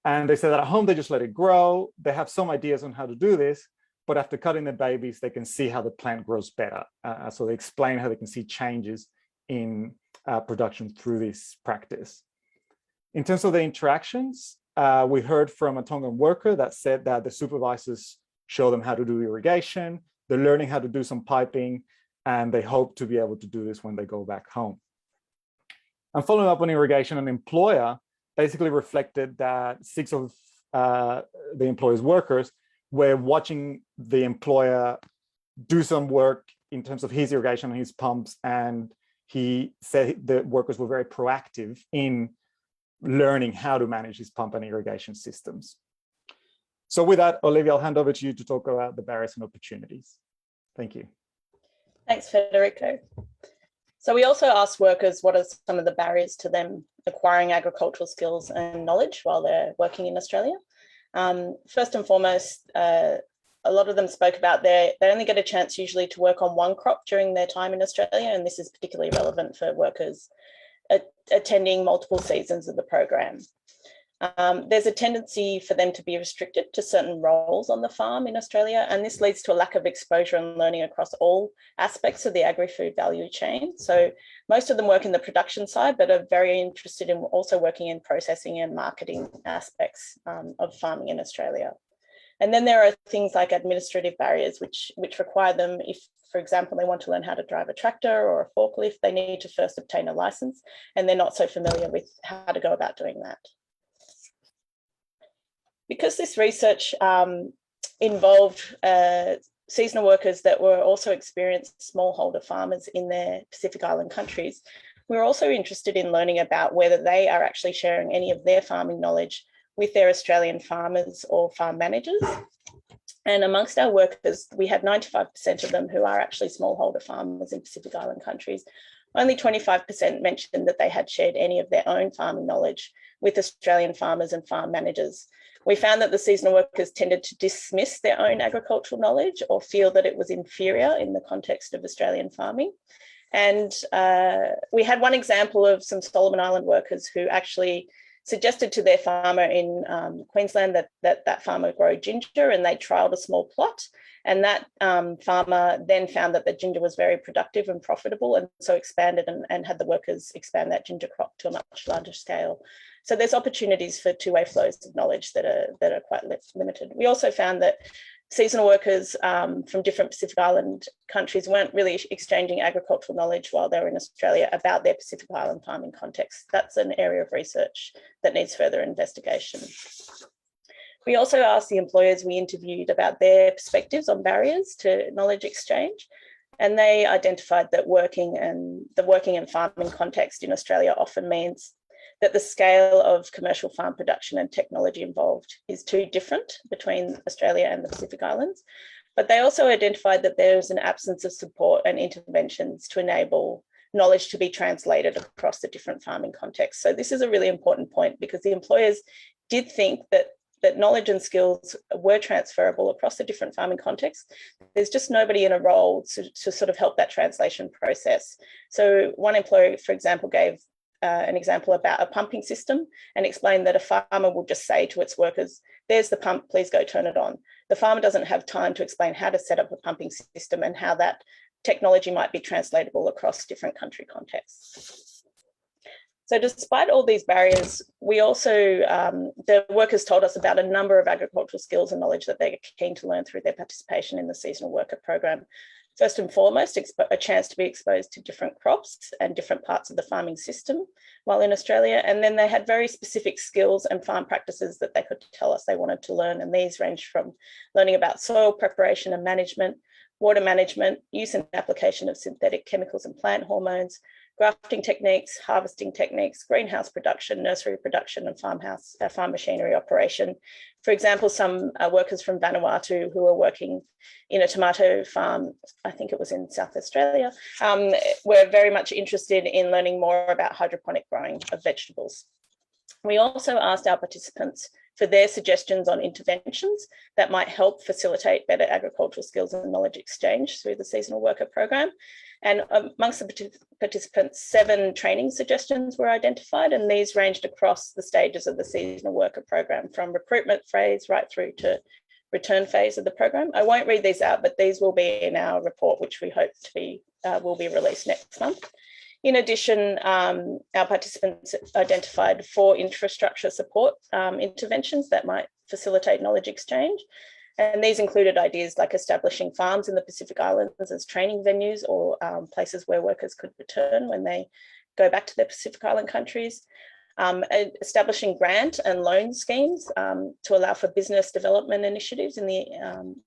And they said that at home, they just let it grow. They have some ideas on how to do this, but after cutting the babies, they can see how the plant grows better. So they explain how they can see changes in production through this practice. In terms of the interactions, we heard from a Tongan worker that said that the supervisors show them how to do irrigation. They're learning how to do some piping, and they hope to be able to do this when they go back home. And following up on irrigation, an employer basically reflected that 6 of the employer's workers were watching the employer do some work in terms of his irrigation and his pumps, and he said the workers were very proactive in learning how to manage his pump and irrigation systems. So with that, Olivia, I'll hand over to you to talk about the barriers and opportunities. Thank you. Thanks, Federico. So we also asked workers what are some of the barriers to them acquiring agricultural skills and knowledge while they're working in Australia. First and foremost, a lot of them spoke about they only get a chance usually to work on one crop during their time in Australia, and this is particularly relevant for workers attending multiple seasons of the program. There's a tendency for them to be restricted to certain roles on the farm in Australia, and this leads to a lack of exposure and learning across all aspects of the agri-food value chain. So most of them work in the production side, but are very interested in also working in processing and marketing aspects of farming in Australia. And then there are things like administrative barriers, which require them, if, for example, they want to learn how to drive a tractor or a forklift, they need to first obtain a license, and they're not so familiar with how to go about doing that. Because this research involved seasonal workers that were also experienced smallholder farmers in their Pacific Island countries, we were also interested in learning about whether they are actually sharing any of their farming knowledge with their Australian farmers or farm managers. And amongst our workers, we had 95% of them who are actually smallholder farmers in Pacific Island countries. Only 25% mentioned that they had shared any of their own farming knowledge with Australian farmers and farm managers. We found that the seasonal workers tended to dismiss their own agricultural knowledge or feel that it was inferior in the context of Australian farming. And we had one example of some Solomon Island workers who actually suggested to their farmer in Queensland that farmer grow ginger, and they trialled a small plot. And that farmer then found that the ginger was very productive and profitable, and so expanded and had the workers expand that ginger crop to a much larger scale. So there's opportunities for two-way flows of knowledge that are quite limited. We also found that seasonal workers from different Pacific Island countries weren't really exchanging agricultural knowledge while they were in Australia about their Pacific Island farming context. That's an area of research that needs further investigation. We also asked the employers we interviewed about their perspectives on barriers to knowledge exchange, and they identified that working and farming context in Australia often means that the scale of commercial farm production and technology involved is too different between Australia and the Pacific Islands. But they also identified that there is an absence of support and interventions to enable knowledge to be translated across the different farming contexts. So this is a really important point, because the employers did think that knowledge and skills were transferable across the different farming contexts. There's just nobody in a role to sort of help that translation process. So one employer, for example, gave an example about a pumping system and explained that a farmer will just say to its workers, "There's the pump, please go turn it on." The farmer doesn't have time to explain how to set up a pumping system and how that technology might be translatable across different country contexts. So despite all these barriers, we also, the workers told us about a number of agricultural skills and knowledge that they're keen to learn through their participation in the seasonal worker program. First and foremost, a chance to be exposed to different crops and different parts of the farming system while in Australia. And then they had very specific skills and farm practices that they could tell us they wanted to learn. And these range from learning about soil preparation and management, water management, use and application of synthetic chemicals and plant hormones, grafting techniques, harvesting techniques, greenhouse production, nursery production, and farm machinery operation. For example, some workers from Vanuatu who were working in a tomato farm, I think it was in South Australia, were very much interested in learning more about hydroponic growing of vegetables. We also asked our participants for their suggestions on interventions that might help facilitate better agricultural skills and knowledge exchange through the seasonal worker program. And amongst the participants, 7 training suggestions were identified, and these ranged across the stages of the seasonal worker program, from recruitment phase right through to return phase of the program. I won't read these out, but these will be in our report, which we hope to be will be released next month. In addition, our participants identified 4 infrastructure support interventions that might facilitate knowledge exchange. And these included ideas like establishing farms in the Pacific Islands as training venues or places where workers could return when they go back to their Pacific Island countries, establishing grant and loan schemes to allow for business development initiatives in the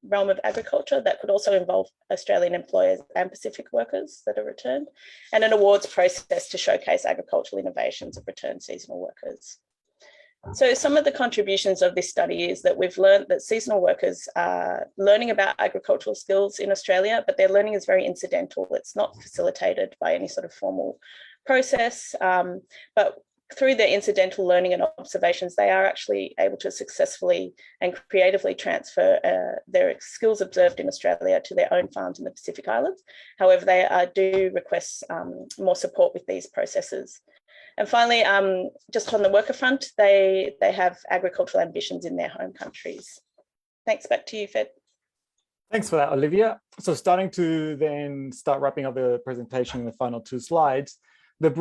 realm of agriculture that could also involve Australian employers and Pacific workers that are returned, and an awards process to showcase agricultural innovations of returned seasonal workers. So some of the contributions of this study is that we've learned that seasonal workers are learning about agricultural skills in Australia, but their learning is very incidental. It's not facilitated by any sort of formal process, but through their incidental learning and observations, they are actually able to successfully and creatively transfer their skills observed in Australia to their own farms in the Pacific Islands. However, they do request more support with these processes. And finally, just on the worker front, they have agricultural ambitions in their home countries. Thanks, back to you, Fed. Thanks for that, Olivia. So starting to then start wrapping up the presentation in the final 2 slides, the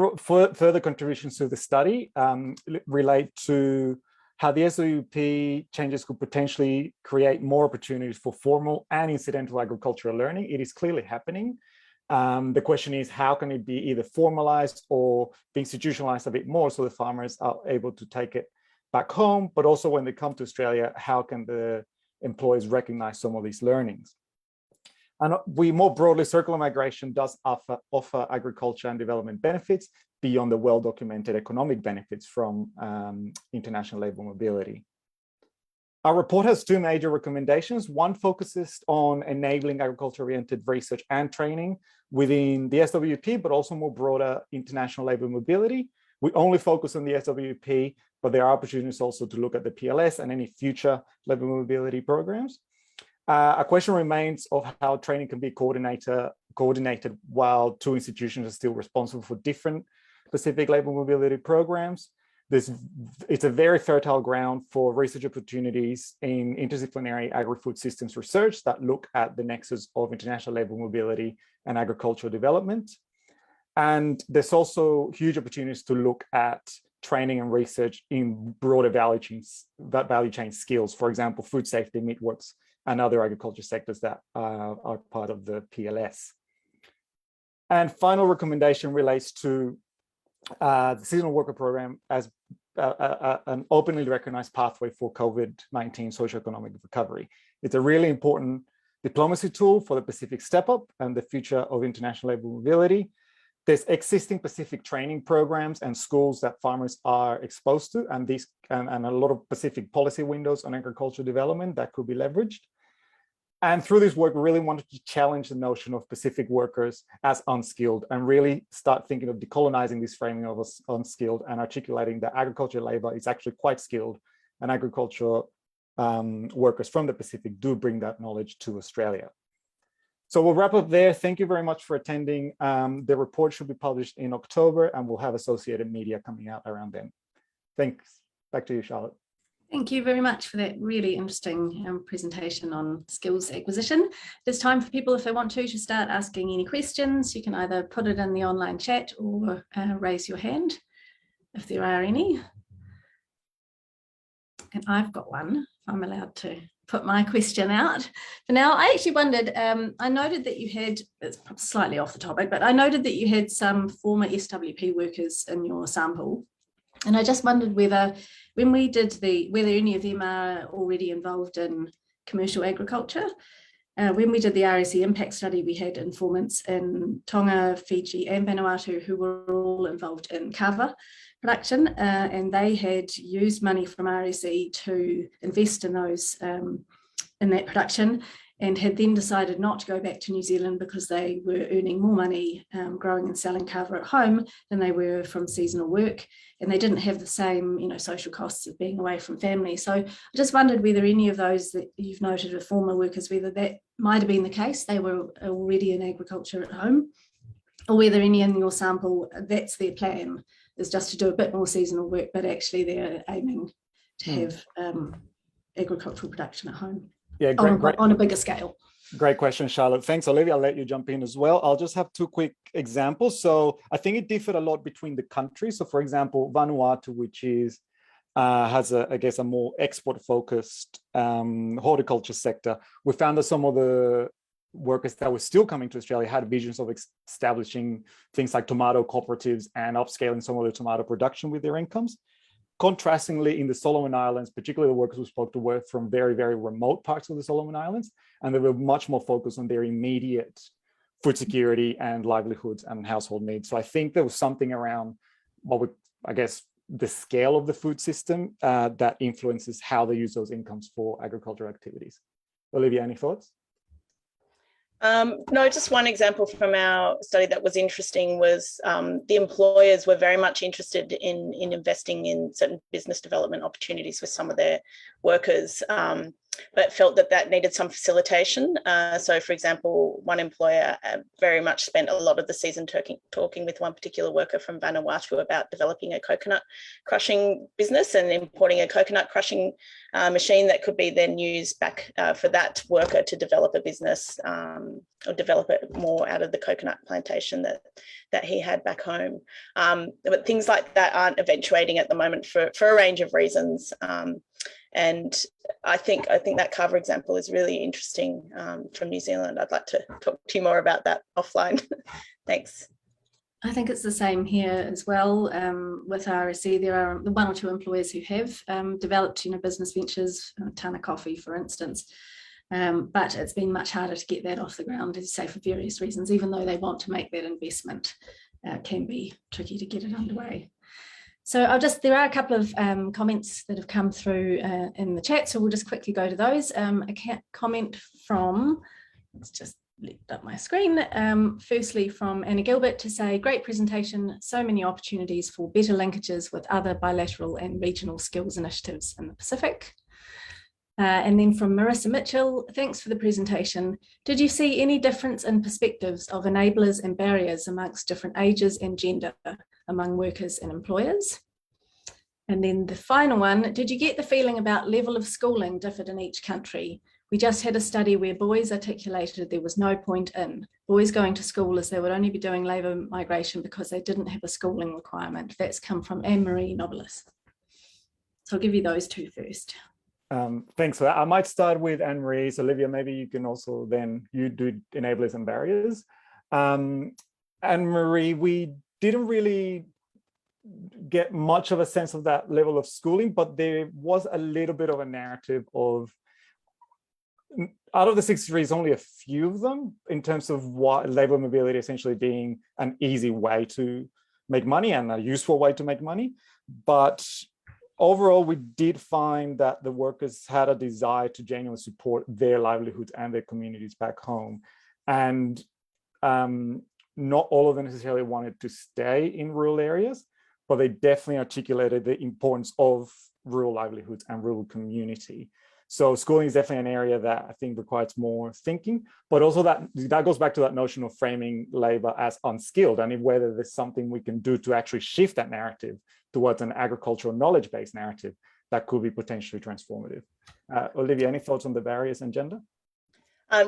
further contributions to the study relate to how the SWP changes could potentially create more opportunities for formal and incidental agricultural learning. It is clearly happening. The question is, how can it be either formalized or be institutionalized a bit more so the farmers are able to take it back home, but also when they come to Australia, how can the employees recognize some of these learnings? And we more broadly, circular migration does offer agriculture and development benefits beyond the well-documented economic benefits from international labor mobility. Our report has 2 major recommendations. One focuses on enabling agriculture-oriented research and training within the SWP, but also more broader international labor mobility. We only focus on the SWP, but there are opportunities also to look at the PLS and any future labor mobility programs. A question remains of how training can be coordinated while 2 institutions are still responsible for different specific labor mobility programs. It's a very fertile ground for research opportunities in interdisciplinary agri-food systems research that look at the nexus of international labor mobility and agricultural development. And there's also huge opportunities to look at training and research in broader value chain skills, for example, food safety, meat works, and other agriculture sectors that are part of the PLS. And final recommendation relates to the seasonal worker program as an openly recognized pathway for COVID-19 socioeconomic recovery. It's a really important diplomacy tool for the Pacific Step Up and the future of international labor mobility. There's existing Pacific training programs and schools that farmers are exposed to, and a lot of Pacific policy windows on agricultural development that could be leveraged. And through this work, we really wanted to challenge the notion of Pacific workers as unskilled and really start thinking of decolonizing this framing of us unskilled and articulating that agricultural labor is actually quite skilled, and agricultural workers from the Pacific do bring that knowledge to Australia. So we'll wrap up there. Thank you very much for attending. The report should be published in October, and we'll have associated media coming out around then. Thanks. Back to you, Charlotte. Thank you very much for that really interesting presentation on skills acquisition. There's time for people, if they want to start asking any questions. You can either put it in the online chat or raise your hand if there are any. And I've got one, if I'm allowed to put my question out. For now, I actually wondered, I noted that you had, it's slightly off the topic, but I noted that you had some former SWP workers in your sample. And I just wondered whether, when we did whether any of them are already involved in commercial agriculture. When we did the RSE impact study, we had informants in Tonga, Fiji, and Vanuatu who were all involved in kava production, and they had used money from RSE to invest in those in that production, and had then decided not to go back to New Zealand because they were earning more money growing and selling kava at home than they were from seasonal work, and they didn't have the same, social costs of being away from family. So I just wondered whether any of those that you've noted are former workers, whether that might have been the case, they were already in agriculture at home, or whether any in your sample, that's their plan, is just to do a bit more seasonal work, but actually they're aiming to have agricultural production at home. Yeah, great. On a bigger scale. Great question, Charlotte. Thanks, Olivia. I'll let you jump in as well. I'll just have 2 quick examples. So I think it differed a lot between the countries. So for example, Vanuatu, which is has a more export-focused horticulture sector, we found that some of the workers that were still coming to Australia had visions of establishing things like tomato cooperatives and upscaling some of the tomato production with their incomes. Contrastingly, in the Solomon Islands, particularly the workers who spoke to were from very, very remote parts of the Solomon Islands, and they were much more focused on their immediate food security and livelihoods and household needs. So I think there was something around the scale of the food system that influences how they use those incomes for agricultural activities. Olivia, any thoughts? No, just one example from our study that was interesting was the employers were very much interested in investing in certain business development opportunities with some of their workers, but felt that needed some facilitation. So, for example, one employer very much spent a lot of the season talking with one particular worker from Vanuatu about developing a coconut crushing business and importing a coconut crushing machine that could be then used back for that worker to develop a business or develop it more out of the coconut plantation that he had back home. But things like that aren't eventuating at the moment for a range of reasons. And I think that cover example is really interesting from New Zealand. I'd like to talk to you more about that offline. Thanks. I think it's the same here as well. With RSE, there are one or two employers who have developed, business ventures, Tana Coffee, for instance. But it's been much harder to get that off the ground, as I say, for various reasons. Even though they want to make that investment, it can be tricky to get it underway. So there are a couple of comments that have come through in the chat, so we'll just quickly go to those. A comment from, let's just lift up my screen, firstly from Anna Gilbert to say, great presentation, so many opportunities for better linkages with other bilateral and regional skills initiatives in the Pacific. And then from Marissa Mitchell, thanks for the presentation. Did you see any difference in perspectives of enablers and barriers amongst different ages and gender among workers and employers? And then the final one, did you get the feeling about level of schooling differed in each country? We just had a study where boys articulated there was no point in boys going to school as they would only be doing labour migration because they didn't have a schooling requirement. That's come from Anne-Marie Nobilis. So I'll give you those two first. Thanks for that. I might start with Anne-Marie. So Olivia, maybe you can also then, you do enablers and barriers. Anne-Marie, we didn't really get much of a sense of that level of schooling, but there was a little bit of a narrative of, out of the 63, only a few of them in terms of what labor mobility essentially being an easy way to make money and a useful way to make money. But overall, we did find that the workers had a desire to genuinely support their livelihoods and their communities back home. And not all of them necessarily wanted to stay in rural areas, but they definitely articulated the importance of rural livelihoods and rural community. So schooling is definitely an area that I think requires more thinking, but also that goes back to that notion of framing labor as unskilled, and whether there's something we can do to actually shift that narrative towards an agricultural knowledge-based narrative that could be potentially transformative. Olivia, any thoughts on the barriers and gender?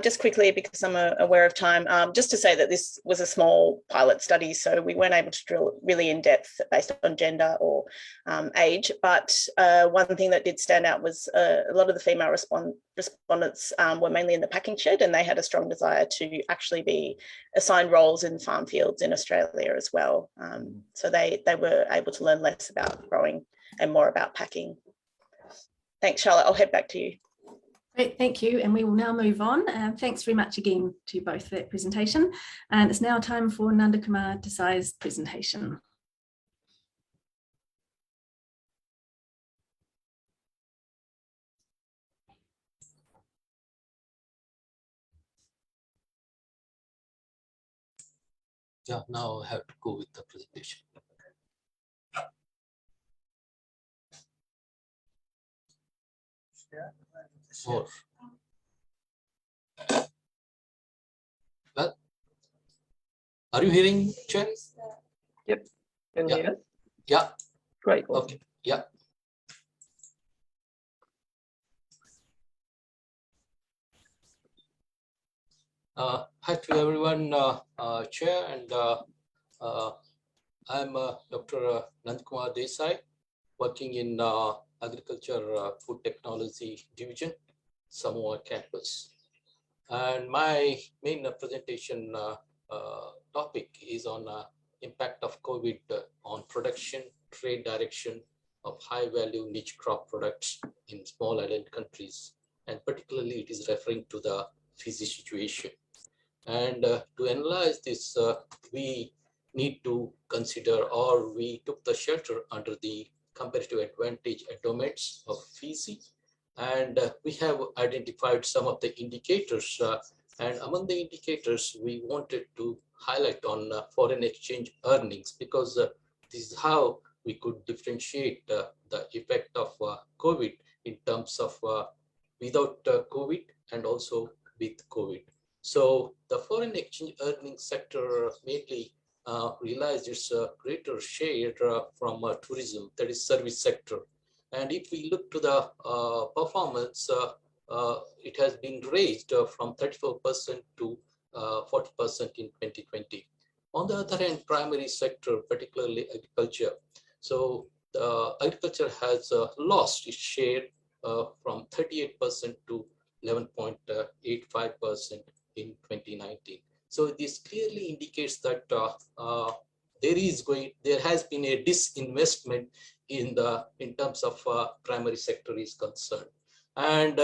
Just quickly, because I'm aware of time, just to say that this was a small pilot study, so we weren't able to drill really in depth based on gender or age. But one thing that did stand out was a lot of the female respondents were mainly in the packing shed, and they had a strong desire to actually be assigned roles in farm fields in Australia as well. So they were able to learn less about growing and more about packing. Thanks, Charlotte. I'll head back to you. Great, thank you. And we will now move on. Thanks very much again to both for that presentation. And it's now time for Nandakumar Desai's presentation. Yeah, now I have to go with the presentation. More. Well, are you hearing, Chair? Yep. Can you hear us? Yeah. Great. Okay. Yeah. Hi to everyone, Chair, and I'm Dr. Nandakumar Desai, working in Agriculture Food Technology Division, Samoa campus. And my main presentation topic is on impact of COVID on production, trade direction of high value niche crop products in small island countries. And particularly it is referring to the Fiji situation. And to analyze this, we need to consider, or we took the shelter under the comparative advantage domains of Fiji. And we have identified some of the indicators And among the indicators, we wanted to highlight on foreign exchange earnings, because this is how we could differentiate the effect of COVID in terms of without COVID and also with COVID. So the foreign exchange earnings sector mainly realizes a greater share from tourism, that is service sector. And if we look to the performance, it has been raised from 34% to 40% in 2020. On the other hand, primary sector, particularly agriculture. So agriculture has lost its share from 38% to 11.85% in 2019. So this clearly indicates that there has been a disinvestment in terms of primary sector is concerned, and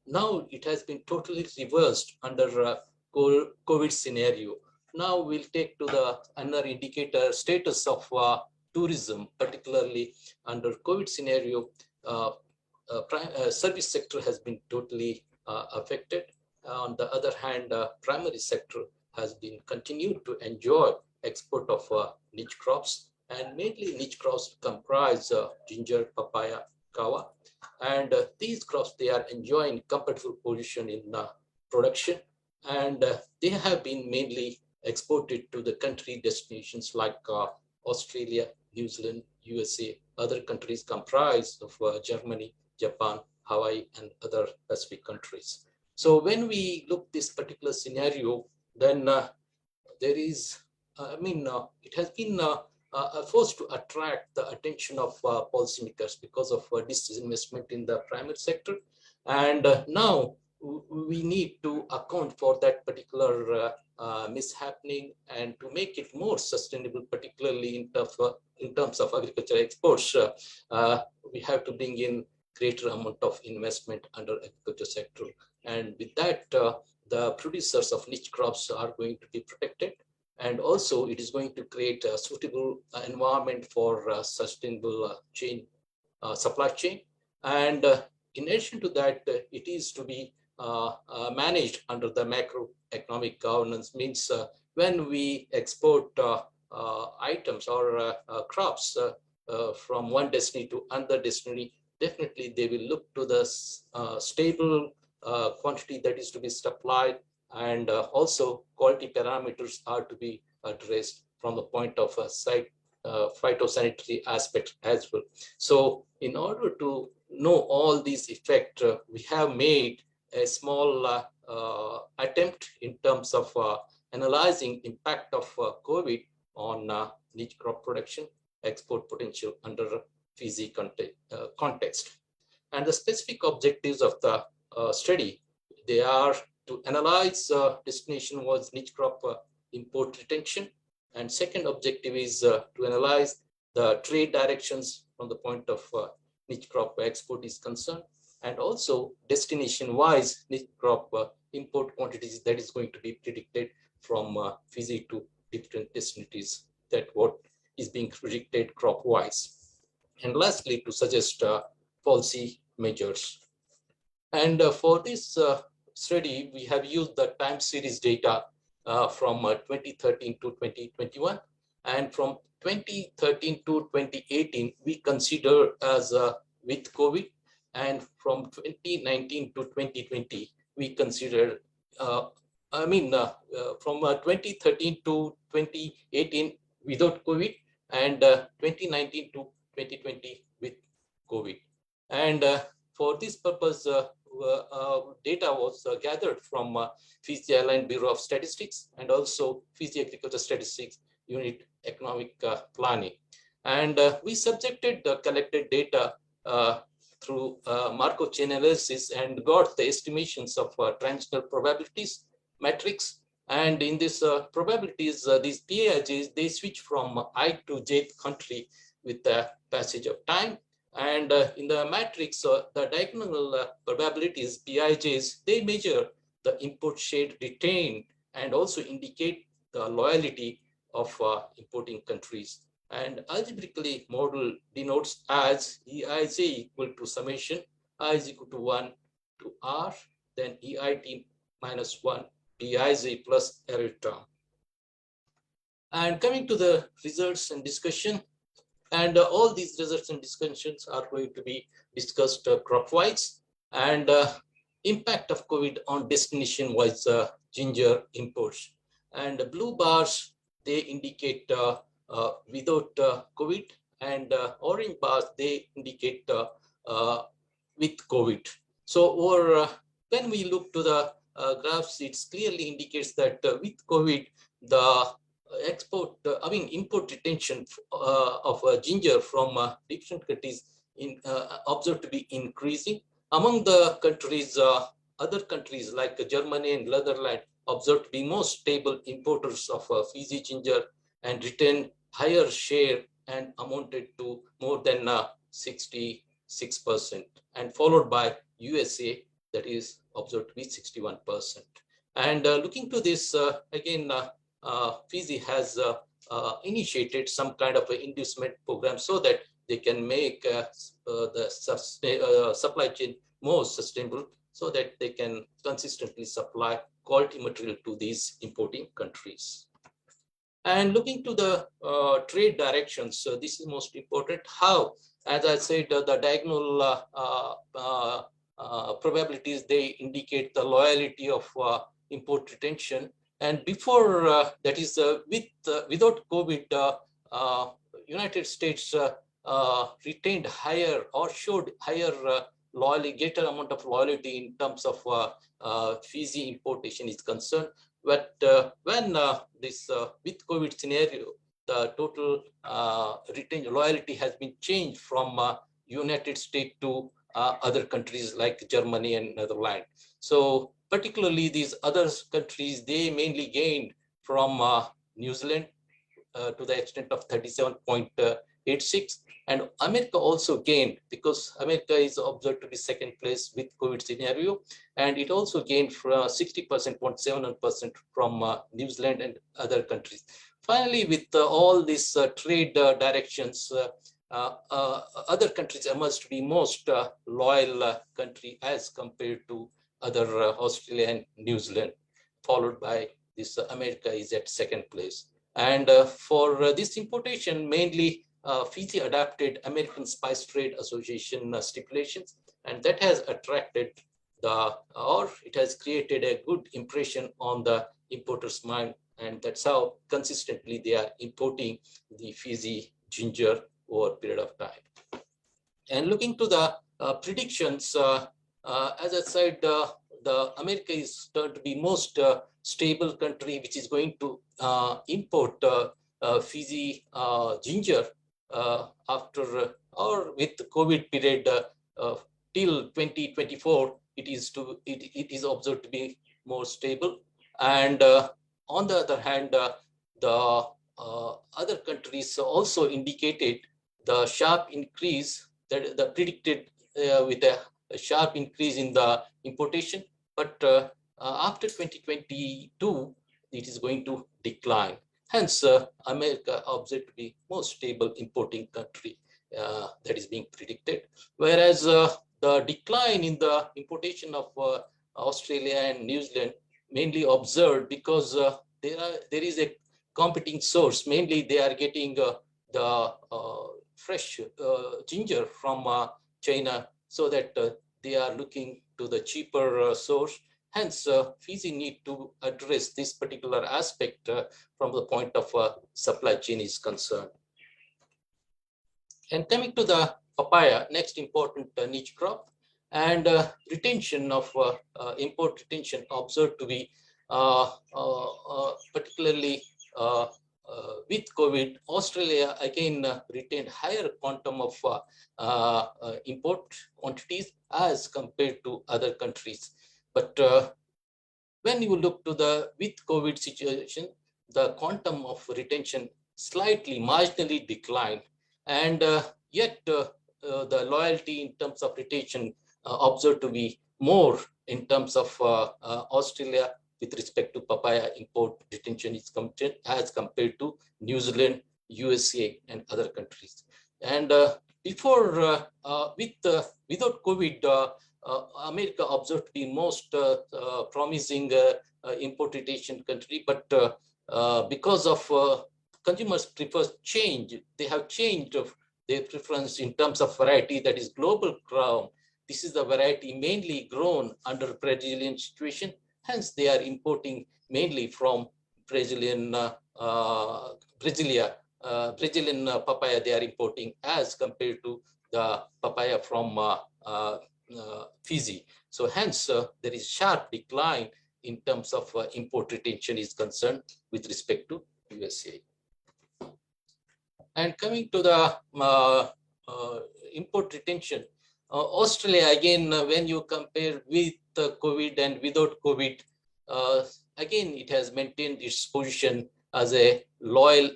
now it has been totally reversed under COVID scenario. Now we'll take to the another indicator, status of tourism, particularly under COVID scenario. Service sector has been totally affected. On the other hand, primary sector has been continued to enjoy export of niche crops, and mainly niche crops comprise ginger, papaya, kava, and these crops, they are enjoying comfortable position in production, and they have been mainly exported to the country destinations like Australia, New Zealand, USA. Other countries comprise of Germany, Japan, Hawaii, and other Pacific countries. So when we look this particular scenario, then there is, it has been forced to attract the attention of policymakers because of disinvestment in the primary sector. And now we need to account for that particular mishappening and to make it more sustainable, particularly in terms of agricultural exports. We have to bring in greater amount of investment under agriculture sector. And with that, the producers of niche crops are going to be protected. And also it is going to create a suitable environment for sustainable supply chain. And in addition to that, it is to be managed under the macroeconomic governance, means when we export items or crops from one destiny to another destiny, definitely they will look to the stable quantity that is to be supplied, and also quality parameters are to be addressed from the point of phytosanitary aspect as well. So in order to know all these effects, we have made a small attempt in terms of analyzing impact of COVID on niche crop production, export potential under Fiji context. And the specific objectives of the study, they are to analyze destination was niche crop import retention. And second objective is to analyze the trade directions from the point of niche crop export is concerned, and also destination-wise niche crop import quantities that is going to be predicted from Fiji to different destinations, that what is being predicted crop-wise. And lastly, to suggest policy measures. And for this study, we have used the time series data from 2013 to 2021. And from 2013 to 2018, we consider as with COVID. And from 2019 to 2020, we consider, from 2013 to 2018 without COVID, and 2019 to 2020 with COVID. And for this purpose, data was gathered from Fiji Island Bureau of Statistics and also Fiji Agriculture Statistics Unit Economic Planning. And we subjected the collected data through Markov chain analysis and got the estimations of transitional probabilities metrics. And in this probabilities, these PIJs, they switch from I to J country with the passage of time. And in the matrix, the diagonal probabilities, PIJs, they measure the import share retained and also indicate the loyalty of importing countries. And algebraically model denotes as EIJ equal to summation I is equal to 1 to R, then EIT minus 1 diazo plus erythrom. And coming to the results and discussion, and all these results and discussions are going to be discussed crop-wise, and impact of COVID on destination-wise ginger imports. And the blue bars, they indicate without COVID, and orange bars, they indicate with COVID. So when we look to the graphs, it clearly indicates that with COVID, the import retention of ginger from different countries observed to be increasing. Among the countries, other countries like Germany and Netherlands observed to be more stable importers of Fiji ginger and retain higher share and amounted to more than 66%, and followed by USA, that is observed to be 61%. And looking to this, again, Fiji has initiated some kind of an inducement program so that they can make the supply chain more sustainable, so that they can consistently supply quality material to these importing countries. And looking to the trade directions, this is most important. How, as I said, the diagonal probabilities, they indicate the loyalty of import retention. And before that is without COVID, United States retained higher or showed higher loyalty, greater amount of loyalty in terms of Fiji importation is concerned. But when this with COVID scenario, the total retained loyalty has been changed from United States to other countries like Germany and Netherlands. So particularly these other countries, they mainly gained from New Zealand to the extent of 37.86, and America also gained, because America is observed to be second place with COVID scenario, and it also gained from 60.71% from New Zealand and other countries. Finally, with all these trade directions, other countries emerged to be most loyal country as compared to other Australia and New Zealand, followed by this America is at second place. And for this importation, mainly Fiji adapted American Spice Trade Association stipulations, and that has attracted it has created a good impression on the importer's mind, and that's how consistently they are importing the Fiji ginger over a period of time. And looking to the predictions, as I said, the America is turned to be most stable country, which is going to import Fiji ginger after or with the COVID period till 2024. It is observed to be more stable. And on the other hand, the other countries also indicated the sharp increase that the predicted with a sharp increase in the importation, but after 2022, it is going to decline. Hence, America observed to be more stable importing country that is being predicted. Whereas the decline in the importation of Australia and New Zealand mainly observed because there is a competing source. Mainly, they are getting the fresh ginger from China, so that they are looking to the cheaper source. Hence, Fiji need to address this particular aspect from the point of supply chain is concerned. And coming to the papaya, next important niche crop, and retention of import retention observed to be particularly with COVID. Australia again retained higher quantum of import quantities as compared to other countries. But when you look to the with COVID situation, the quantum of retention slightly marginally declined, and yet the loyalty in terms of retention observed to be more in terms of Australia with respect to papaya import retention is as compared to New Zealand, USA, and other countries. And before without COVID, America observed to be most promising importation country, but because of consumers prefer change, they have changed of their preference in terms of variety, that is global crown. This is the variety mainly grown under Brazilian situation. Hence, they are importing mainly from Brazilian Brazilian papaya. They are importing as compared to the papaya from Fiji. So hence, there is sharp decline in terms of import retention is concerned with respect to USA. And coming to the import retention, Australia, again, when you compare with COVID and without COVID, again, it has maintained its position as a loyal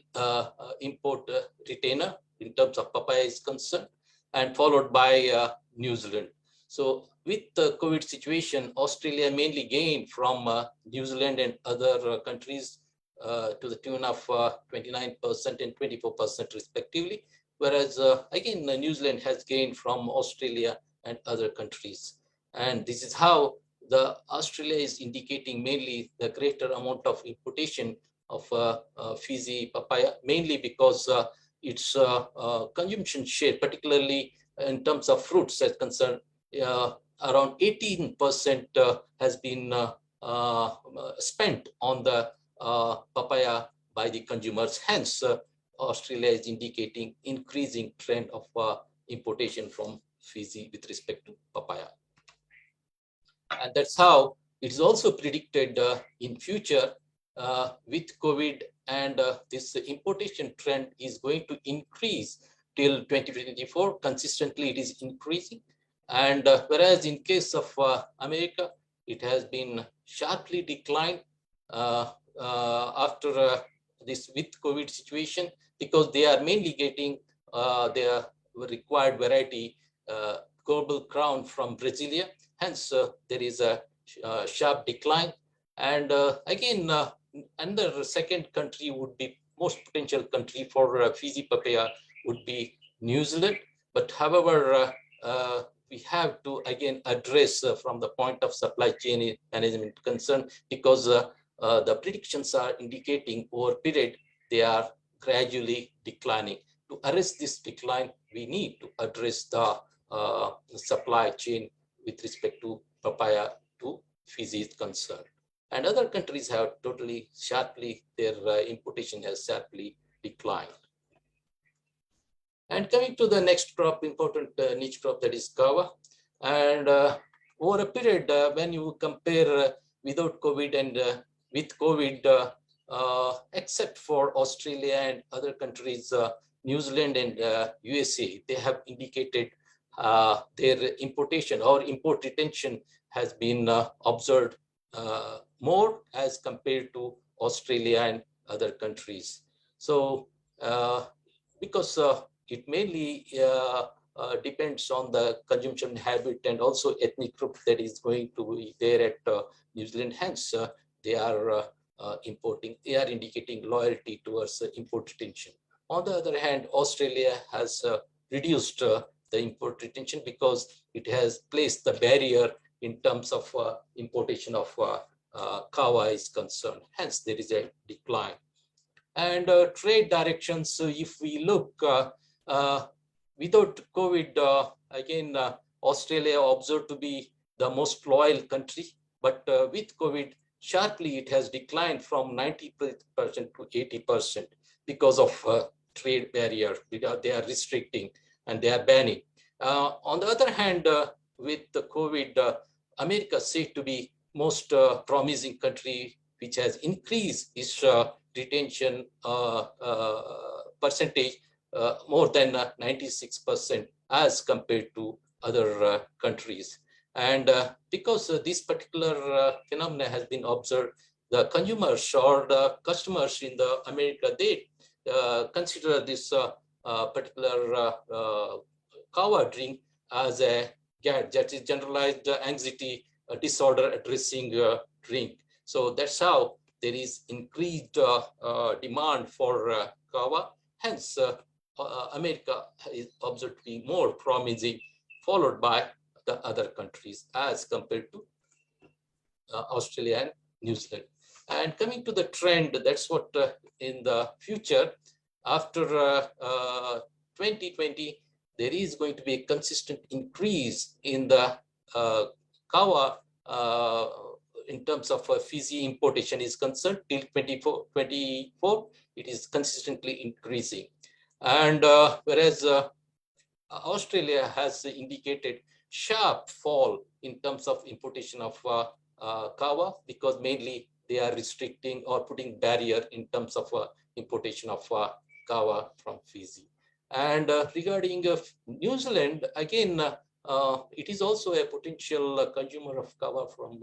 import retainer in terms of papaya is concerned, and followed by New Zealand. So with the COVID situation, Australia mainly gained from New Zealand and other countries to the tune of 29% and 24% respectively. Whereas again, New Zealand has gained from Australia and other countries. And this is how the Australia is indicating mainly the greater amount of importation of Fiji papaya, mainly because its consumption share, particularly in terms of fruits as concerned, around 18% has been spent on the papaya by the consumers. Hence, Australia is indicating increasing trend of importation from Fiji with respect to papaya. And that's how it is also predicted in future with COVID, and this importation trend is going to increase till 2024. Consistently, it is increasing. And whereas in case of America, it has been sharply declined after this with COVID situation, because they are mainly getting their required variety global crown from Brasilia. Hence, there is a sharp decline. And again, another second country would be most potential country for Fiji papaya would be New Zealand. But however, we have to again address from the point of supply chain management concern, because the predictions are indicating over period they are gradually declining. To arrest this decline, we need to address the supply chain with respect to papaya to Fiji is concerned. And other countries have totally sharply, their importation has sharply declined. And coming to the next crop, important niche crop, that is kava. And over a period, when you compare without COVID and with COVID, except for Australia and other countries, New Zealand and USA, they have indicated their importation or import retention has been observed more as compared to Australia and other countries. So because it mainly depends on the consumption habit and also ethnic group that is going to be there at New Zealand. Hence, they are importing, they are indicating loyalty towards import retention. On the other hand, Australia has reduced the import retention because it has placed the barrier in terms of importation of kava is concerned. Hence, there is a decline. And trade directions, so if we look without COVID, again, Australia observed to be the most loyal country, but with COVID, sharply it has declined from 90% to 80% because of trade barrier. They are restricting and they are banning. On the other hand, with the COVID, America is said to be most promising country, which has increased its retention percentage more than 96% as compared to other countries. And because this particular phenomena has been observed, the consumers or the customers in the America, they consider this particular kava drink as a GAD, that is generalized anxiety disorder addressing drink. So that's how there is increased demand for kava. Hence, America is observed to be more promising, followed by the other countries as compared to Australia and New Zealand. And coming to the trend, that's what in the future, after 2020, there is going to be a consistent increase in the kawa in terms of Fiji importation is concerned. Till 2024, it is consistently increasing. And whereas Australia has indicated sharp fall in terms of importation of kawa, because mainly they are restricting or putting barrier in terms of importation of kawa from Fiji. And regarding New Zealand, again, it is also a potential consumer of kawa from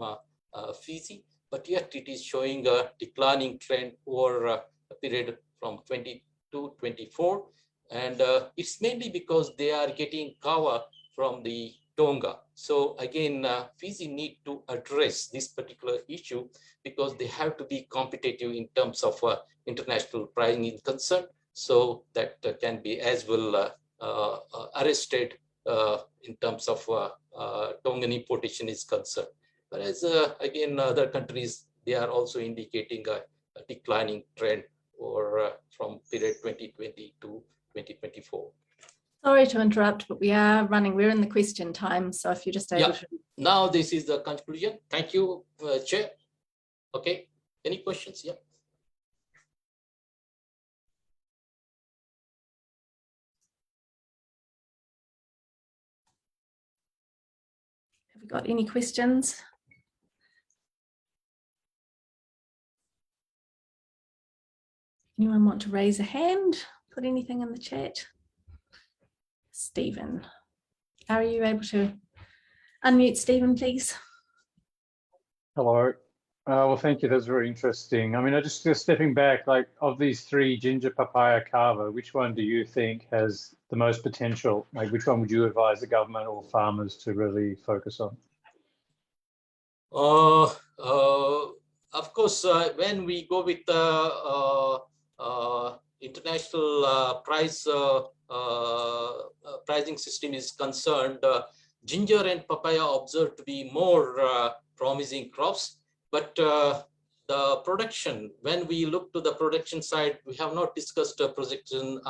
Fiji, but yet it is showing a declining trend over a period from 20 to 24. And it's mainly because they are getting kawa from the Tonga. So again, Fiji need to address this particular issue because they have to be competitive in terms of international pricing is concerned. So that can be as well arrested in terms of Tongan importation is concerned. Whereas again, other countries, they are also indicating a declining trend or from period 2020 to 2024. Sorry to interrupt, but we're in the question time. So if you're just able to. Now this is the conclusion. Thank you, Chair. Okay, any questions? Yeah. Have we got any questions? Anyone want to raise a hand? Put anything in the chat? Stephen, are you able to unmute Stephen, please? Hello. Well, thank you. That's very interesting. I mean, I just stepping back, like of these three, ginger, papaya, kava, which one do you think has the most potential? Like, which one would you advise the government or farmers to really focus on? Of course, when we go with international pricing system is concerned, ginger and papaya observed to be more promising crops. But the production, when we look to the production side, we have not discussed production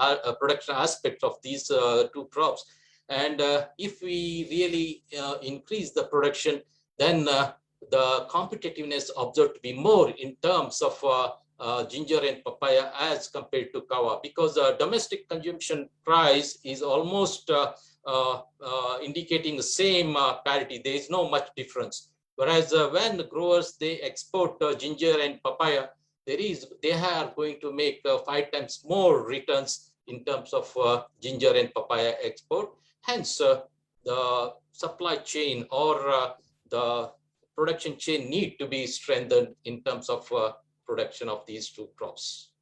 aspect of these two crops. And if we really increase the production, then the competitiveness observed to be more in terms of ginger and papaya as compared to kawa, because domestic consumption price is almost indicating the same parity. There is no much difference. Whereas when the growers, they export ginger and papaya, they are going to make 5 times more returns in terms of ginger and papaya export. Hence, the supply chain or the production chain need to be strengthened in terms of production of these two crops.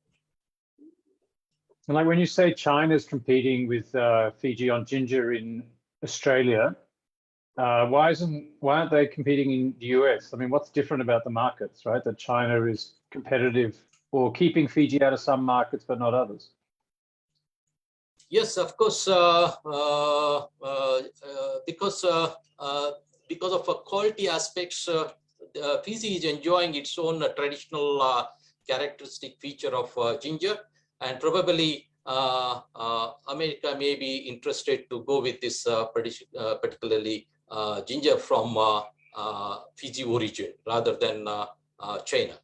And like when you say China's competing with Fiji on ginger in Australia, why aren't they competing in the US? I mean, what's different about the markets, right? That China is competitive or keeping Fiji out of some markets, but not others. Yes, of course, because of quality aspects, Fiji is enjoying its own traditional characteristic feature of ginger, and probably America may be interested to go with this particularly ginger from Fiji origin rather than China.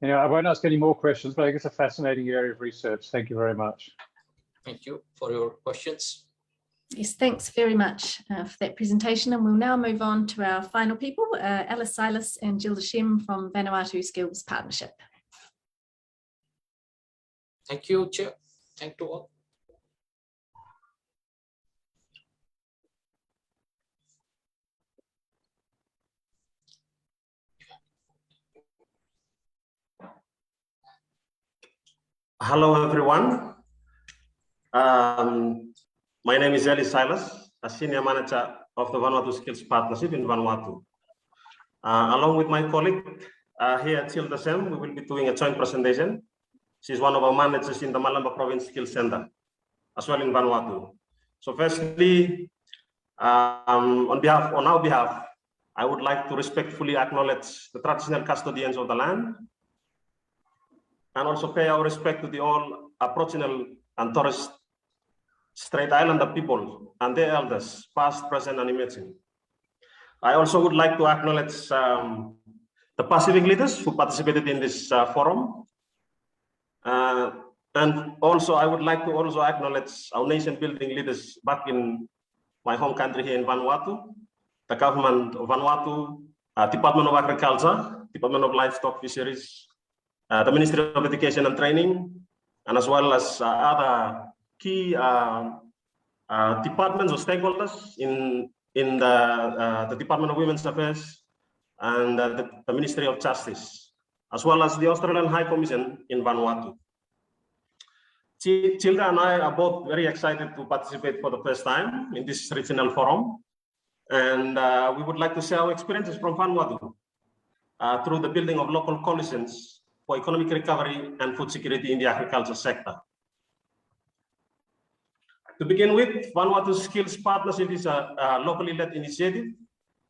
You know, I won't ask any more questions, but I guess a fascinating area of research. Thank you very much. Thank you for your questions. Yes, thanks very much for that presentation. And we'll now move on to our final people, Alice Silas and Gilda Shem from Vanuatu Skills Partnership. Thank you, Chair. Thank you all. Hello, everyone. My name is Alice Silas, a senior manager of the Vanuatu Skills Partnership in Vanuatu. Along with my colleague here at Gilda Shem, we will be doing a joint presentation. She's one of our managers in the Malamba Province Skills Center, as well in Vanuatu. So firstly, On our behalf, I would like to respectfully acknowledge the traditional custodians of the land and also pay our respect to the all Aboriginal and Torres Strait Islander people and their elders, past, present, and emerging. I also would like to acknowledge the Pacific leaders who participated in this forum. And also, I would like to also acknowledge our nation building leaders back in my home country here in Vanuatu, the government of Vanuatu, Department of Agriculture, Department of Livestock Fisheries, the Ministry of Education and Training, and as well as other key departments or stakeholders in the Department of Women's Affairs and the Ministry of Justice, as well as the Australian High Commission in Vanuatu. Childa and I are both very excited to participate for the first time in this regional forum. And we would like to share our experiences from Vanuatu through the building of local coalitions for economic recovery and food security in the agriculture sector. To begin with, Vanuatu Skills Partnership is a locally led initiative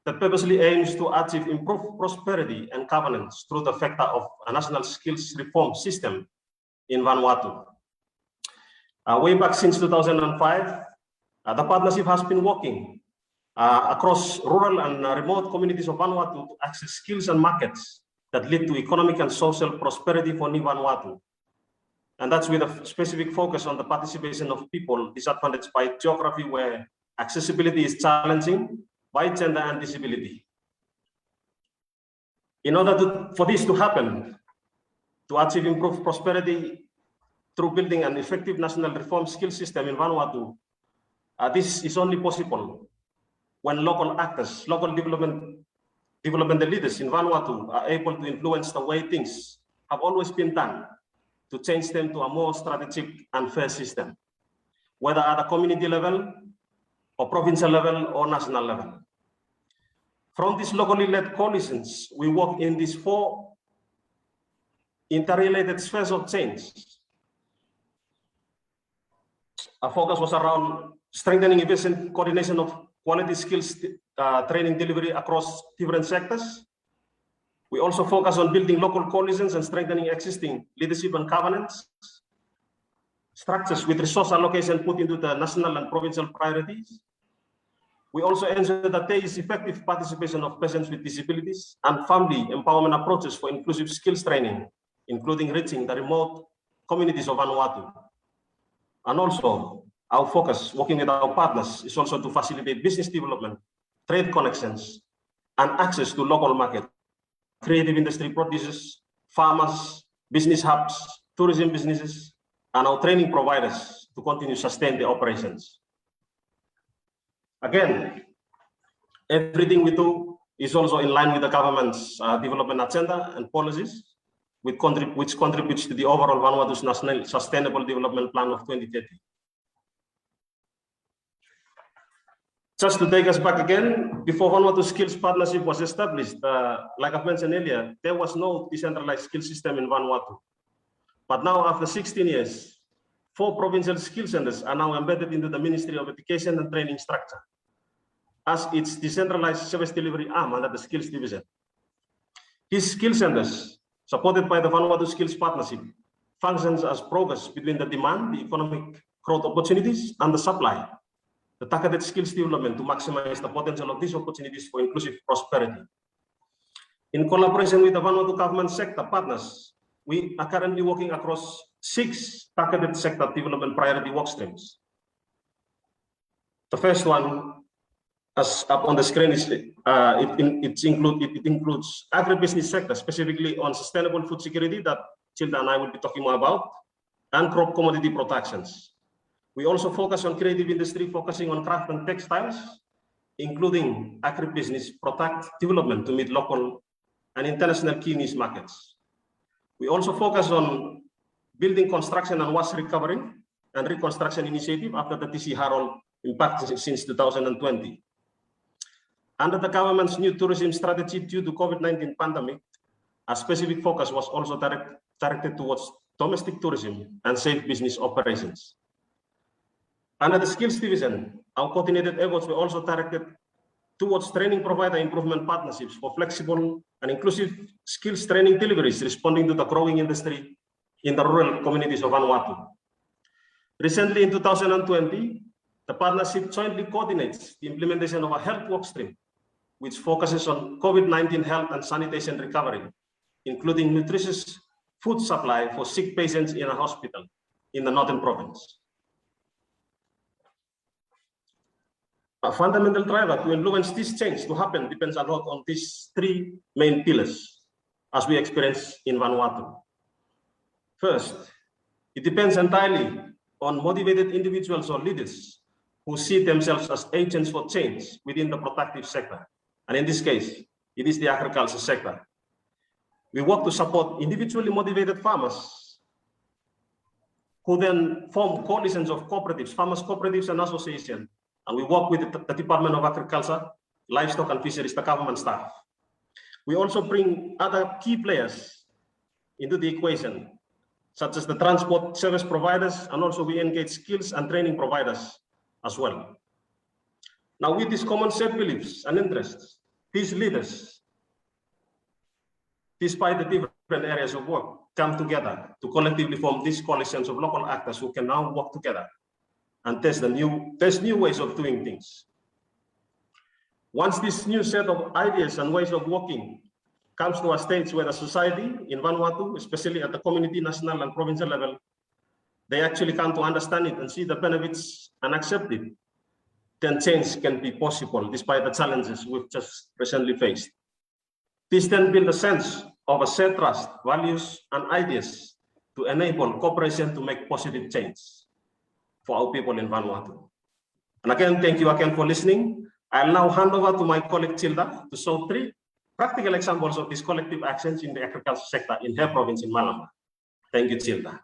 that purposely aims to achieve improved prosperity and governance through the factor of a national skills reform system in Vanuatu. Way back since 2005, the partnership has been working across rural and remote communities of Vanuatu to access skills and markets that lead to economic and social prosperity for New Vanuatu. And that's with a specific focus on the participation of people disadvantaged by geography where accessibility is challenging by gender and disability. In order for this to happen, to achieve improved prosperity through building an effective national reform skill system in Vanuatu, this is only possible when local actors, local development leaders in Vanuatu are able to influence the way things have always been done to change them to a more strategic and fair system, whether at a community level or provincial level or national level. From these locally led coalitions, we work in these four interrelated spheres of change. Our focus was around strengthening efficient coordination of quality skills training delivery across different sectors. We also focus on building local coalitions and strengthening existing leadership and governance structures with resource allocation put into the national and provincial priorities. We also ensure that there is effective participation of persons with disabilities and family empowerment approaches for inclusive skills training, including reaching the remote communities of Vanuatu. And also, our focus, working with our partners, is also to facilitate business development, trade connections, and access to local market, creative industry producers, farmers, business hubs, tourism businesses, and our training providers to continue to sustain the operations. Again, everything we do is also in line with the government's development agenda and policies, which contributes to the overall Vanuatu's National Sustainable Development Plan of 2030. Just to take us back again, before Vanuatu Skills Partnership was established, like I've mentioned earlier, there was no decentralized skill system in Vanuatu. But now, after 16 years, 4 provincial skill centers are now embedded into the Ministry of Education and Training structure as its decentralized service delivery arm under the Skills Division. These skill centers, supported by the Vanuatu Skills Partnership, functions as brokers between the demand, the economic growth opportunities, and the supply, the targeted skills development to maximize the potential of these opportunities for inclusive prosperity. In collaboration with the Vanuatu government sector partners, we are currently working across 6 targeted sector development priority work streams. The first one, as up on the screen, is it includes agribusiness sector, specifically on sustainable food security that Childa and I will be talking more about, and crop commodity protections. We also focus on creative industry, focusing on craft and textiles, including agribusiness product development to meet local and international key niche markets. We also focus on building construction and waste recovery and reconstruction initiative after the CSIRO impact since 2020. Under the government's new tourism strategy due to COVID-19 pandemic, a specific focus was also directed towards domestic tourism and safe business operations. Under the skills division, our coordinated efforts were also directed towards training provider improvement partnerships for flexible and inclusive skills training deliveries, responding to the growing industry in the rural communities of Vanuatu. Recently, in 2020, the partnership jointly coordinates the implementation of a health workstream, which focuses on COVID-19 health and sanitation recovery, including nutritious food supply for sick patients in a hospital in the Northern Province. A fundamental driver to influence this change to happen depends a lot on these three main pillars, as we experience in Vanuatu. First, it depends entirely on motivated individuals or leaders who see themselves as agents for change within the productive sector. And in this case, it is the agriculture sector. We work to support individually motivated farmers who then form coalitions of cooperatives, farmers cooperatives and associations. And we work with the Department of Agriculture, Livestock and Fisheries, the government staff. We also bring other key players into the equation, such as the transport service providers, and also we engage skills and training providers as well. Now, with these common shared beliefs and interests, these leaders, despite the different areas of work, come together to collectively form these coalitions of local actors who can now work together and test new ways of doing things. Once this new set of ideas and ways of working comes to a stage where the society in Vanuatu, especially at the community, national and provincial level, they actually come to understand it and see the benefits and accept it, then change can be possible despite the challenges we've just recently faced. This then builds a sense of a shared trust, values, and ideas to enable cooperation to make positive change for our people in Vanuatu. And again, thank you again for listening. I'll now hand over to my colleague Childa to show 3 practical examples of these collective actions in the agriculture sector in her province in Malamba. Thank you, Childa.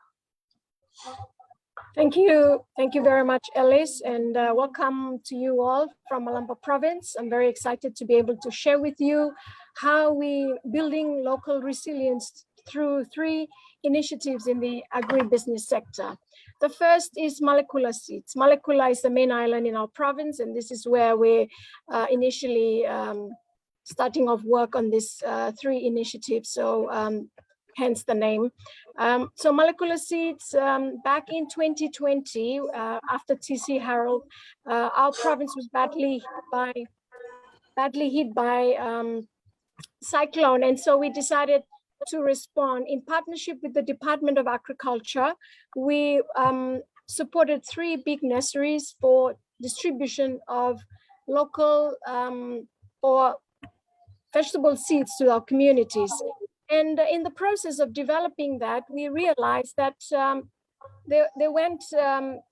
Thank you. Thank you very much, Ellis, and welcome to you all from Malamba province. I'm very excited to be able to share with you how we building local resilience through 3 initiatives in the agribusiness sector. The first is Malekula seeds. Malekula is the main island in our province, and this is where we initially starting off work on this 3 initiatives. So hence the name. So Malekula seeds, back in 2020, after CSIRO, our province was badly hit by cyclone, and so we decided to respond in partnership with the Department of Agriculture. We supported 3 big nurseries for distribution of local or vegetable seeds to our communities. And in the process of developing that, we realized that there weren't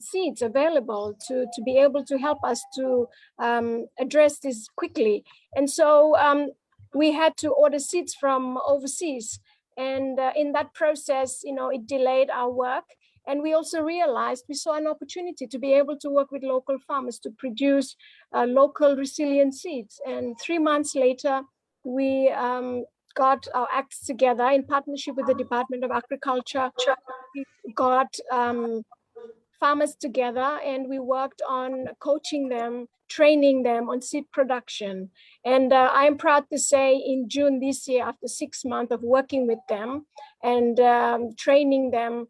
seeds available to be able to help us to address this quickly. And so we had to order seeds from overseas. And in that process, it delayed our work. And we also realized we saw an opportunity to be able to work with local farmers to produce local resilient seeds. And 3 months later, we got our acts together in partnership with the Department of Agriculture. We got farmers together and we worked on coaching them, training them on seed production. And I'm proud to say in June this year, after 6 months of working with them and training them,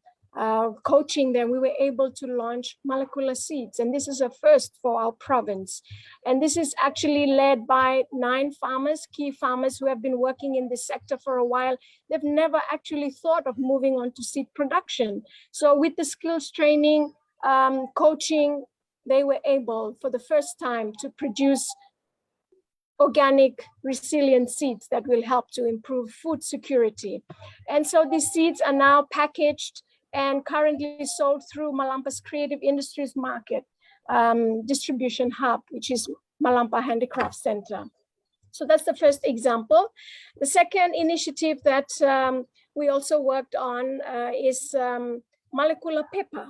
coaching them, we were able to launch Malekula seeds. And this is a first for our province. And this is actually led by 9 farmers, key farmers who have been working in this sector for a while. They've never actually thought of moving on to seed production. So with the skills training, coaching, they were able for the first time to produce organic resilient seeds that will help to improve food security. And so these seeds are now packaged and currently sold through Malamba's Creative Industries Market distribution hub, which is Malamba Handicraft Center. So that's the first example. The second initiative that we also worked on is Malekula pepper.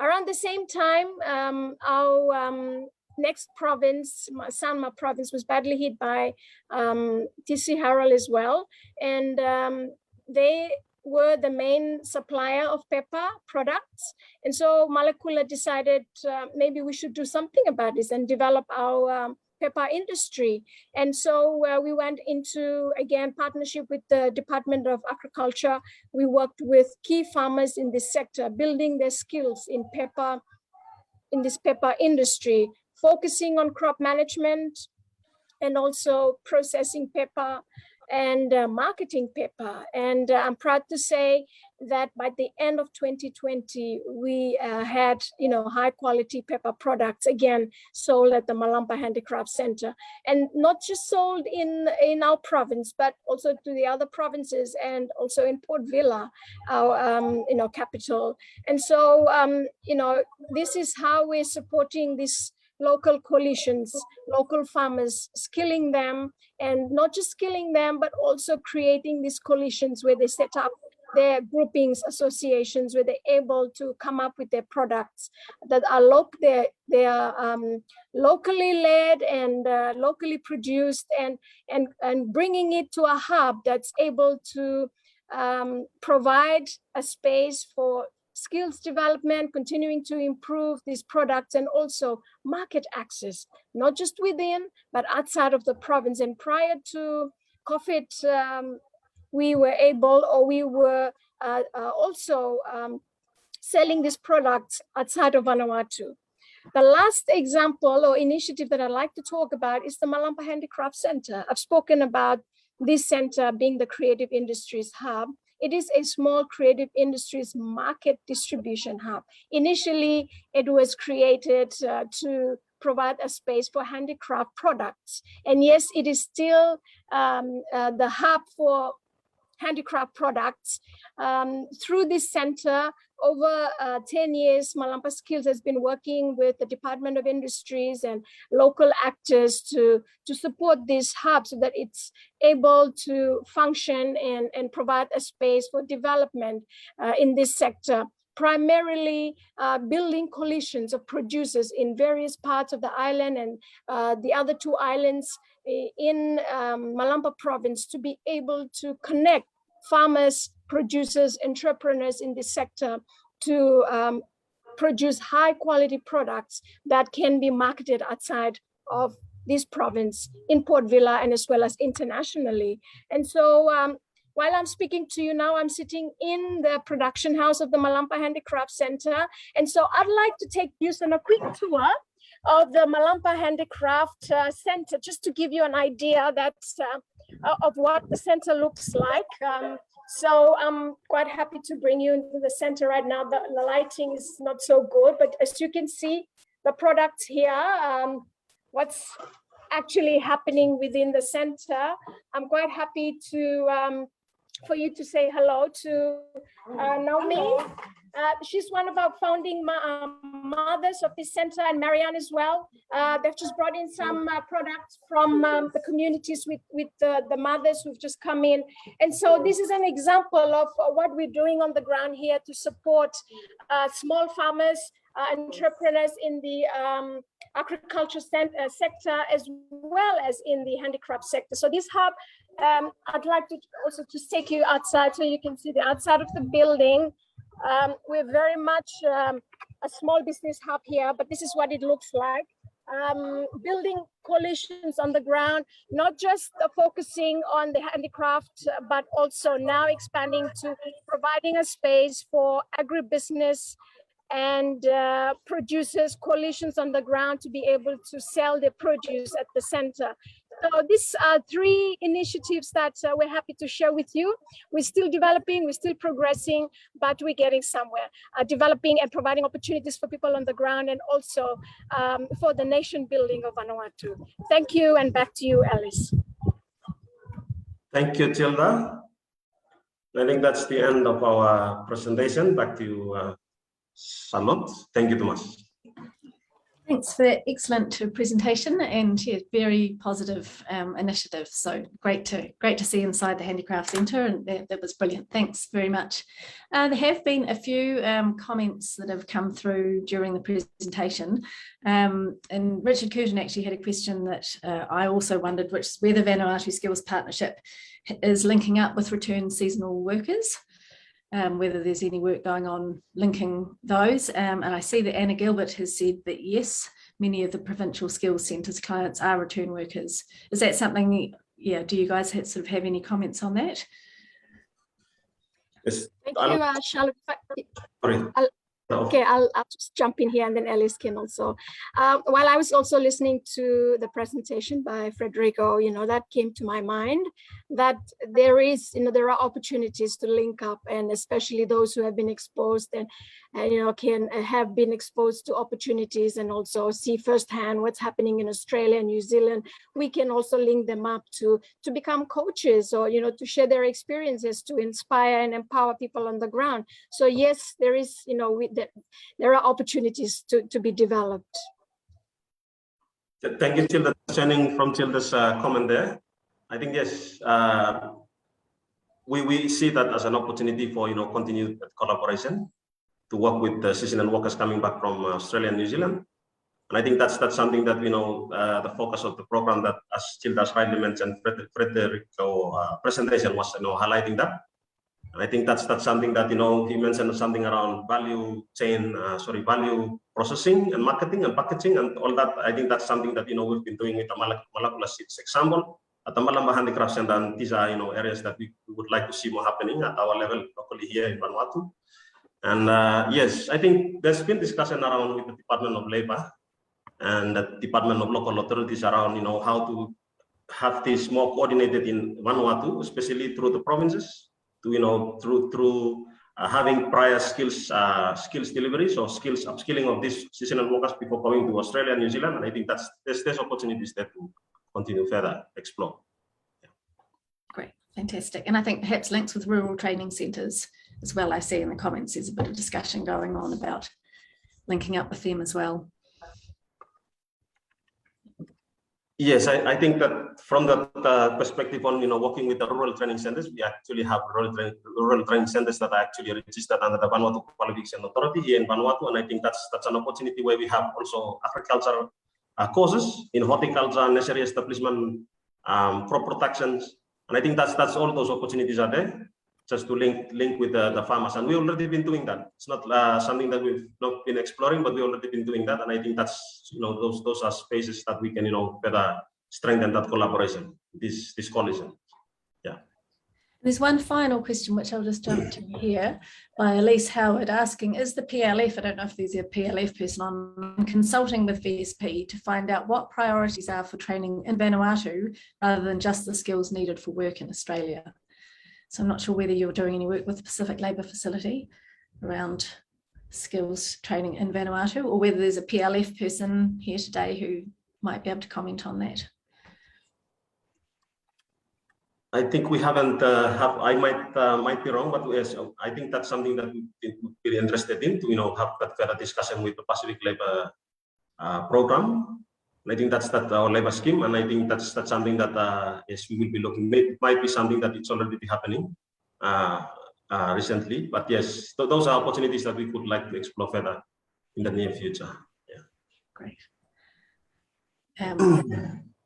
Around the same time, our next province, Sanma province, was badly hit by CSIRO as well. And they were the main supplier of pepper products. And so Malekula decided maybe we should do something about this and develop our pepper industry. And so we went into, again, partnership with the Department of Agriculture. We worked with key farmers in this sector, building their skills in pepper, in this pepper industry, focusing on crop management and also processing pepper and marketing pepper. And I'm proud to say that by the end of 2020, we had, high quality pepper products, again, sold at the Malampa Handicraft Center. And not just sold in our province, but also to the other provinces and also in Port Vila, our capital. And so, this is how we're supporting this local coalitions, local farmers, skilling them, and not just skilling them, but also creating these coalitions where they set up their groupings, associations, where they're able to come up with their products that are locally led and locally produced, and bringing it to a hub that's able to provide a space for skills development, continuing to improve these products, and also market access, not just within, but outside of the province. And prior to COVID, we were also selling these products outside of Vanuatu. The last example or initiative that I'd like to talk about is the Malampa Handicraft Center. I've spoken about this center being the creative industries hub. It is a small creative industries market distribution hub. Initially, it was created to provide a space for handicraft products. And yes, it is still the hub for handicraft products. Through this center, over 10 years, Malampa Skills has been working with the Department of Industries and local actors to support this hub so that it's able to function and provide a space for development in this sector. Primarily building coalitions of producers in various parts of the island and the other two islands in Malampa province to be able to connect farmers, producers, entrepreneurs in this sector to produce high quality products that can be marketed outside of this province in Port Vila and as well as internationally. And so while I'm speaking to you now, I'm sitting in the production house of the Malampa Handicraft Center. And so I'd like to take you on a quick tour of the Malampa Handicraft Center, just to give you an idea of what the center looks like. So I'm quite happy to bring you into the center right now. The lighting is not so good, but as you can see, the products here, what's actually happening within the center. I'm quite happy to for you to say hello to Naomi. She's one of our founding mothers of this center, and Marianne as well. They've just brought in some products from the communities with the mothers who've just come in. And so this is an example of what we're doing on the ground here to support small farmers, entrepreneurs in the agriculture sector, as well as in the handicraft sector. So this hub, I'd like to also just take you outside so you can see the outside of the building. We're very much a small business hub here, but this is what it looks like. Building coalitions on the ground, not just focusing on the handicraft, but also now expanding to providing a space for agribusiness and producers, coalitions on the ground to be able to sell their produce at the center. So these are three initiatives that we're happy to share with you. We're still developing, we're still progressing, but we're getting somewhere. Developing and providing opportunities for people on the ground and also for the nation building of Vanuatu. Thank you, and back to you, Alice. Thank you, Tilda. I think that's the end of our presentation. Back to you, Charlotte. Thank you, Thomas. Thanks for that excellent presentation, and yeah, very positive initiative. So great to see inside the Handicraft Centre, and that was brilliant. Thanks very much. There have been a few comments that have come through during the presentation, and Richard Curtin actually had a question that I also wondered, which is whether Vanuatu Skills Partnership is linking up with returned seasonal workers. whether there's any work going on linking those. And I see that Anna Gilbert has said that yes, many of the provincial skills centres clients are return workers. Is that something, yeah, do you guys sort of have any comments on that? Yes. Thank you, Charlotte. Sorry. Okay, I'll just jump in here and then Alice can also. While I was also listening to the presentation by Federico, that came to my mind that there are opportunities to link up, and especially those who have been exposed and can have been exposed to opportunities and also see firsthand what's happening in Australia and New Zealand. We can also link them up to become coaches or, to share their experiences, to inspire and empower people on the ground. So yes, there is, there are opportunities to be developed. Thank you, Childa, from Childa's comment there. I think, yes, we see that as an opportunity for, continued collaboration to work with the seasonal workers coming back from Australia and New Zealand. And I think that's something that, the focus of the program that, as Childa's rightly mentioned, Federico presentation was, highlighting that. And I think that's something that, he mentioned something around value processing and marketing and packaging and all that. I think that's something that, we've been doing with the molecular seeds example at the Malamba Handicraft Center. And these are, areas that we would like to see more happening at our level locally here in Vanuatu. And yes, I think there's been discussion around with the Department of Labor and the Department of Local Authorities around, how to have this more coordinated in Vanuatu, especially through the provinces, to, through having prior skills deliveries or skills upskilling of these seasonal workers before going to Australia and New Zealand. And I think there's opportunities there to continue further explore. Yeah. Great, fantastic. And I think perhaps links with rural training centres as well. I see in the comments there's a bit of discussion going on about linking up with them as well. Yes, I think that from that perspective on, working with the rural training centers, we actually have rural training centers that are actually registered under the Vanuatu Qualification Authority here in Vanuatu. And I think that's an opportunity where we have also agriculture courses in horticulture, nursery establishment, crop protections. And I think that's all those opportunities are there just to link with the farmers. And we've already been doing that. It's not something that we've not been exploring, but we've already been doing that. And I think that's, those are spaces that we can, better strengthen that collaboration, this coalition. Yeah. There's one final question, which I'll just jump to here by Elise Howard asking, is the PLF, I don't know if there's a PLF person on, consulting with VSP to find out what priorities are for training in Vanuatu rather than just the skills needed for work in Australia? So I'm not sure whether you're doing any work with the Pacific Labour Facility around skills training in Vanuatu, or whether there's a PLF person here today who might be able to comment on that. I think we haven't, I might be wrong, but yes, I think that's something that we're really interested in to, have that further discussion with the Pacific Labour program. And I think that's our labor scheme, and I think that's something that yes, we will be looking. It might be something that it's already happening recently, but yes, those are opportunities that we could like to explore further in the near future. Yeah. Great.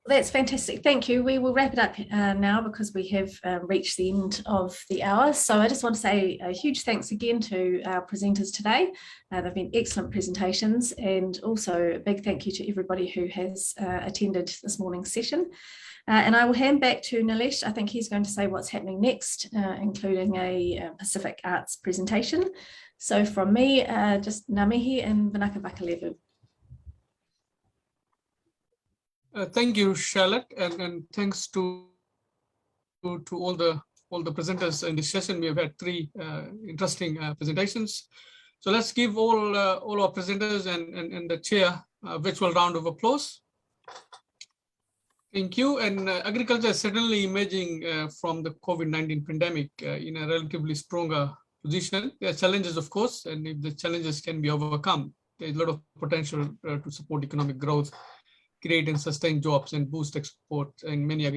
That's fantastic. Thank you. We will wrap it up now because we have reached the end of the hour. So I just want to say a huge thanks again to our presenters today. They've been excellent presentations, and also a big thank you to everybody who has attended this morning's session. And I will hand back to Nilesh. I think he's going to say what's happening next, including a Pacific Arts presentation. So from me, just ngā and Vanaka Vakalevu. Thank you, Charlotte, and thanks to all the presenters in this session. We have had three interesting presentations. So let's give all our presenters and the chair a virtual round of applause. Thank you. And agriculture is certainly emerging from the COVID-19 pandemic in a relatively stronger position. There are challenges, of course, and if the challenges can be overcome, there's a lot of potential to support economic growth, create and sustain jobs, and boost export in many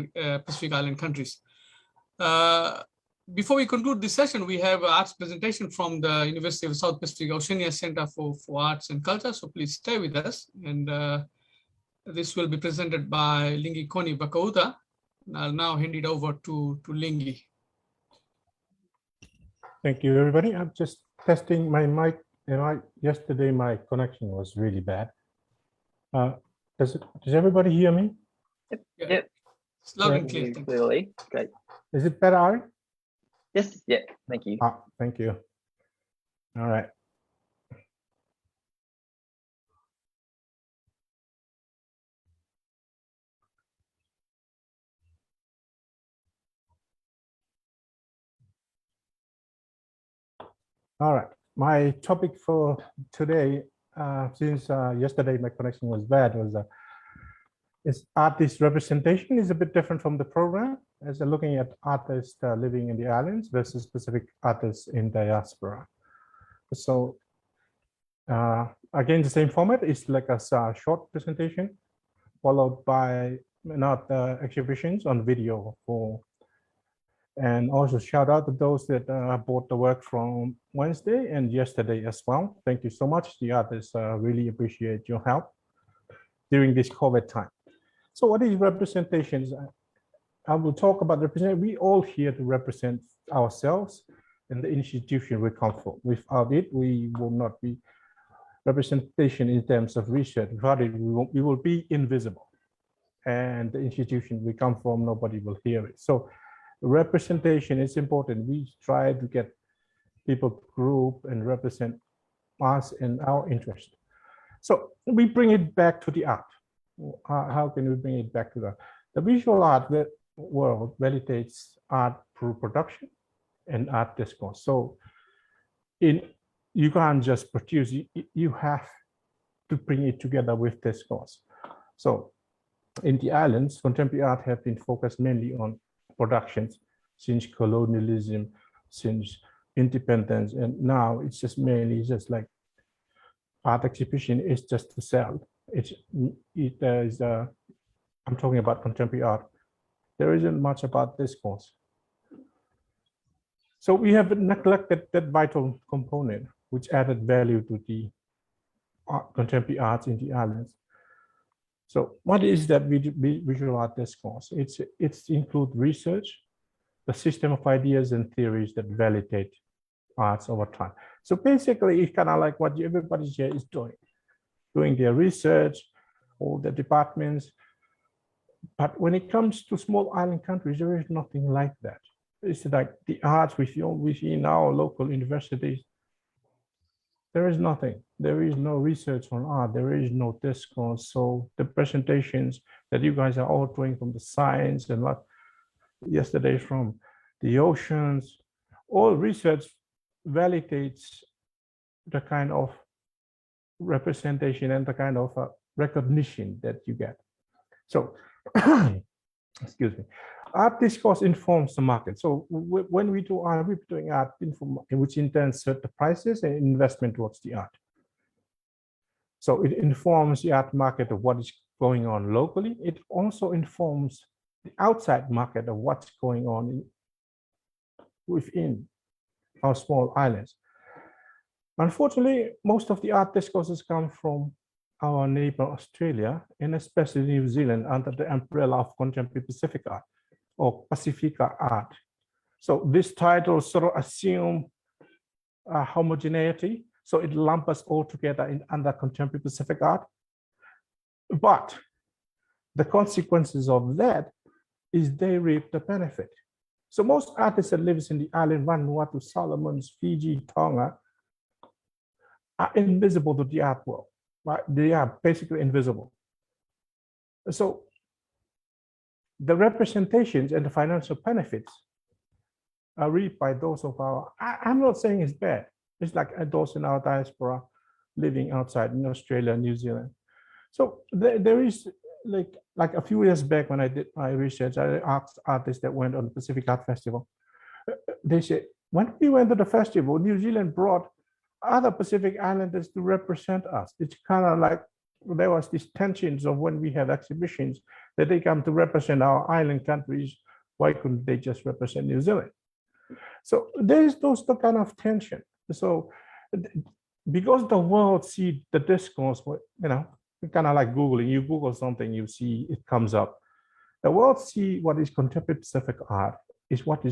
Pacific Island countries. Before we conclude this session, we have an arts presentation from the University of South Pacific Oceania Center for Arts and Culture. So please stay with us. And this will be presented by Lingi Koni Bakauta. I'll now hand it over to Lingi. Thank you, everybody. I'm just testing my mic. Yesterday my connection was really bad. Does everybody hear me? Yep. It's loud and Hear clear. you Thank you. clearly. Great. Is it better, Ari? Yes. Yeah. Thank you. Thank you. All right. All right. My topic for today, since yesterday my connection was bad, is artist representation is a bit different from the program, as they're looking at artists living in the islands versus specific artists in diaspora. So again, the same format is like a short presentation followed by exhibitions on video and also shout out to those that bought the work from Wednesday and yesterday as well. Thank you so much. The artists really appreciate your help during this COVID time. So what is representations? I will talk about representation. We all here to represent ourselves and the institution we come from. Without it, we will not be representation in terms of research. Without it, we will be invisible. And the institution we come from, nobody will hear it. So representation is important. We try to get people group and represent us and our interest. So we bring it back to the art. How can we bring it back to the visual art world validates art through production and art discourse. So you can't just produce, you have to bring it together with discourse. So in the islands, contemporary art have been focused mainly on productions since colonialism, since independence, and now it's just mainly just like art exhibition is just to sell. I'm talking about contemporary art. There isn't much about discourse. So we have neglected that vital component, which added value to the contemporary arts in the islands. So what is that visual art discourse? It's include research, the system of ideas and theories that validate arts over time. So basically, it's kind of like what everybody here is doing their research, all the departments. But when it comes to small island countries, there is nothing like that. It's like the arts we see in our local universities. There is nothing. There is no research on art. There is no discourse. So the presentations that you guys are all doing from the science and like yesterday from the oceans, all research validates the kind of representation and the kind of recognition that you get. So, excuse me, art discourse informs the market. So when we do art, we're doing art, which in turn set the prices and investment towards the art. So it informs the art market of what is going on locally. It also informs the outside market of what's going on within our small islands. Unfortunately, most of the art discourses come from our neighbor Australia, and especially New Zealand, under the umbrella of contemporary Pacific art or Pacifica art. So this title sort of assume homogeneity, so it lumps us all together under contemporary Pacific art. But the consequences of that is they reap the benefit. So most artists that live in the island, Vanuatu, Solomons, Fiji, Tonga, are invisible to the art world. Right? They are basically invisible. So the representations and the financial benefits are reaped by those of our, I'm not saying it's bad. It's like those in our diaspora living outside in Australia, New Zealand. So there is like a few years back when I did my research, I asked artists that went on the Pacific Art Festival. They said, when we went to the festival, New Zealand brought other Pacific Islanders to represent us. It's kind of like there was these tensions of when we have exhibitions that they come to represent our island countries. Why couldn't they just represent New Zealand? So there is those kind of tension. So because the world see the discourse, you know, kind of like Googling, you Google something, you see it comes up. The world see what is contemporary Pacific art is what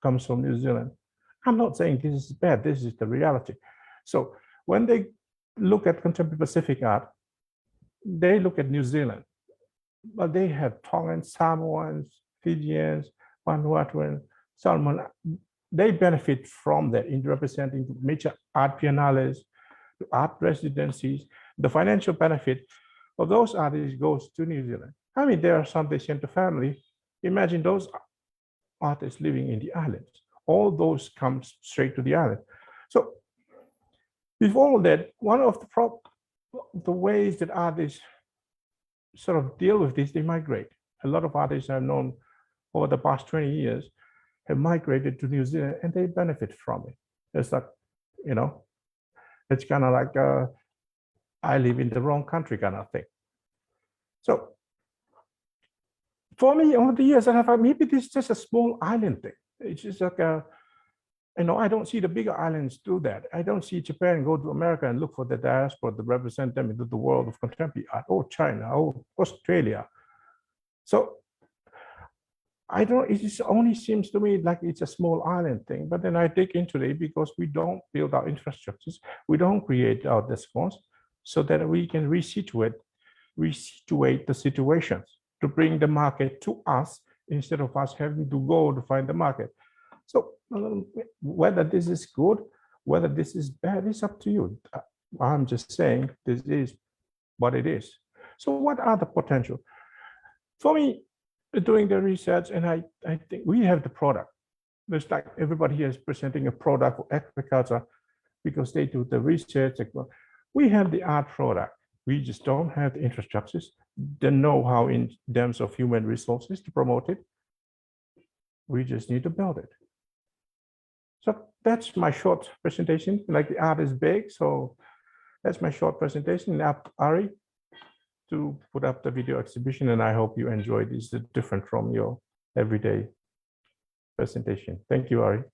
comes from New Zealand. I'm not saying this is bad, this is the reality. So when they look at contemporary Pacific art, they look at New Zealand, but they have Tongans, Samoans, Fijians, Vanuatuan, Solomon. They benefit from that in representing major art biennales, art residencies. The financial benefit of those artists goes to New Zealand. I mean, there are some descendant family. Imagine those artists living in the islands. All those come straight to the island. So with all that, one of the ways that artists sort of deal with this, they migrate. A lot of artists I've known over the past 20 years have migrated to New Zealand and they benefit from it. It's like, you know, it's kind of like I live in the wrong country kind of thing. So for me, over the years, I thought maybe this is just a small island thing. It's just like you know, I don't see the bigger islands do that. I don't see Japan go to America and look for the diaspora to represent them into the world of contemporary art, or China, or Australia. So I don't, it just only seems to me like it's a small island thing, but then I dig into it because we don't build our infrastructures, we don't create our discourse so that we can resituate the situations to bring the market to us instead of us having to go to find the market. So whether this is good, whether this is bad, is up to you. I'm just saying this is what it is. So what are the potential? For me, doing the research, and I think we have the product. There's like everybody here is presenting a product for agriculture because they do the research. We have the art product. We just don't have the infrastructures, the know-how in terms of human resources to promote it. We just need to build it. So that's my short presentation. Like the art is big, so that's my short presentation. Now, Ari, to put up the video exhibition, and I hope you enjoy this. It's different from your everyday presentation. Thank you, Ari.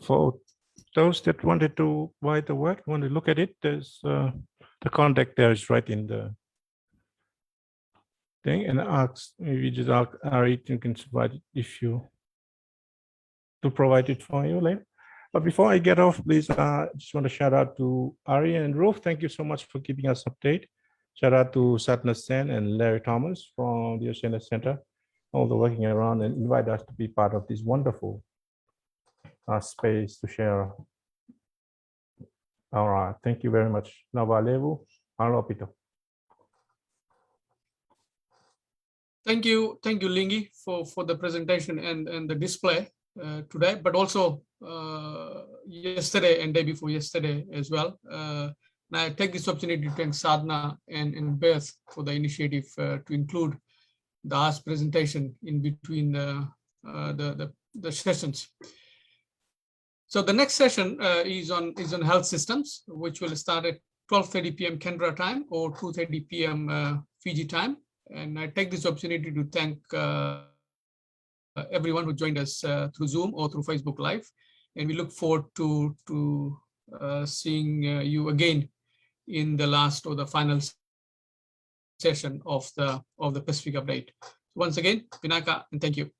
For those that wanted to buy the work, want to look at it, there's the contact there is right in the thing, and ask, maybe just ask Ari, you can provide it if you to provide it for you later. But before I get off, please, just want to shout out to Ari and Ruth. Thank you so much for keeping us updated. Shout out to Satna Sen and Larry Thomas from the Oceania Center, all the working around and invite us to be part of this wonderful space to share. All right, thank you very much. Navalevu, Alopito. Thank you, Lingi, for the presentation and the display today, but also yesterday and day before yesterday as well. And I take this opportunity to thank Sadhna and Beth for the initiative to include the ASK presentation in between the sessions. So the next session is on health systems, which will start at 12:30 p.m. Canberra time or 2:30 p.m. Fiji time. And I take this opportunity to thank everyone who joined us through Zoom or through Facebook Live. And we look forward to seeing you again in the last or the final session of the Pacific Update. Once again, Vinaka, and thank you.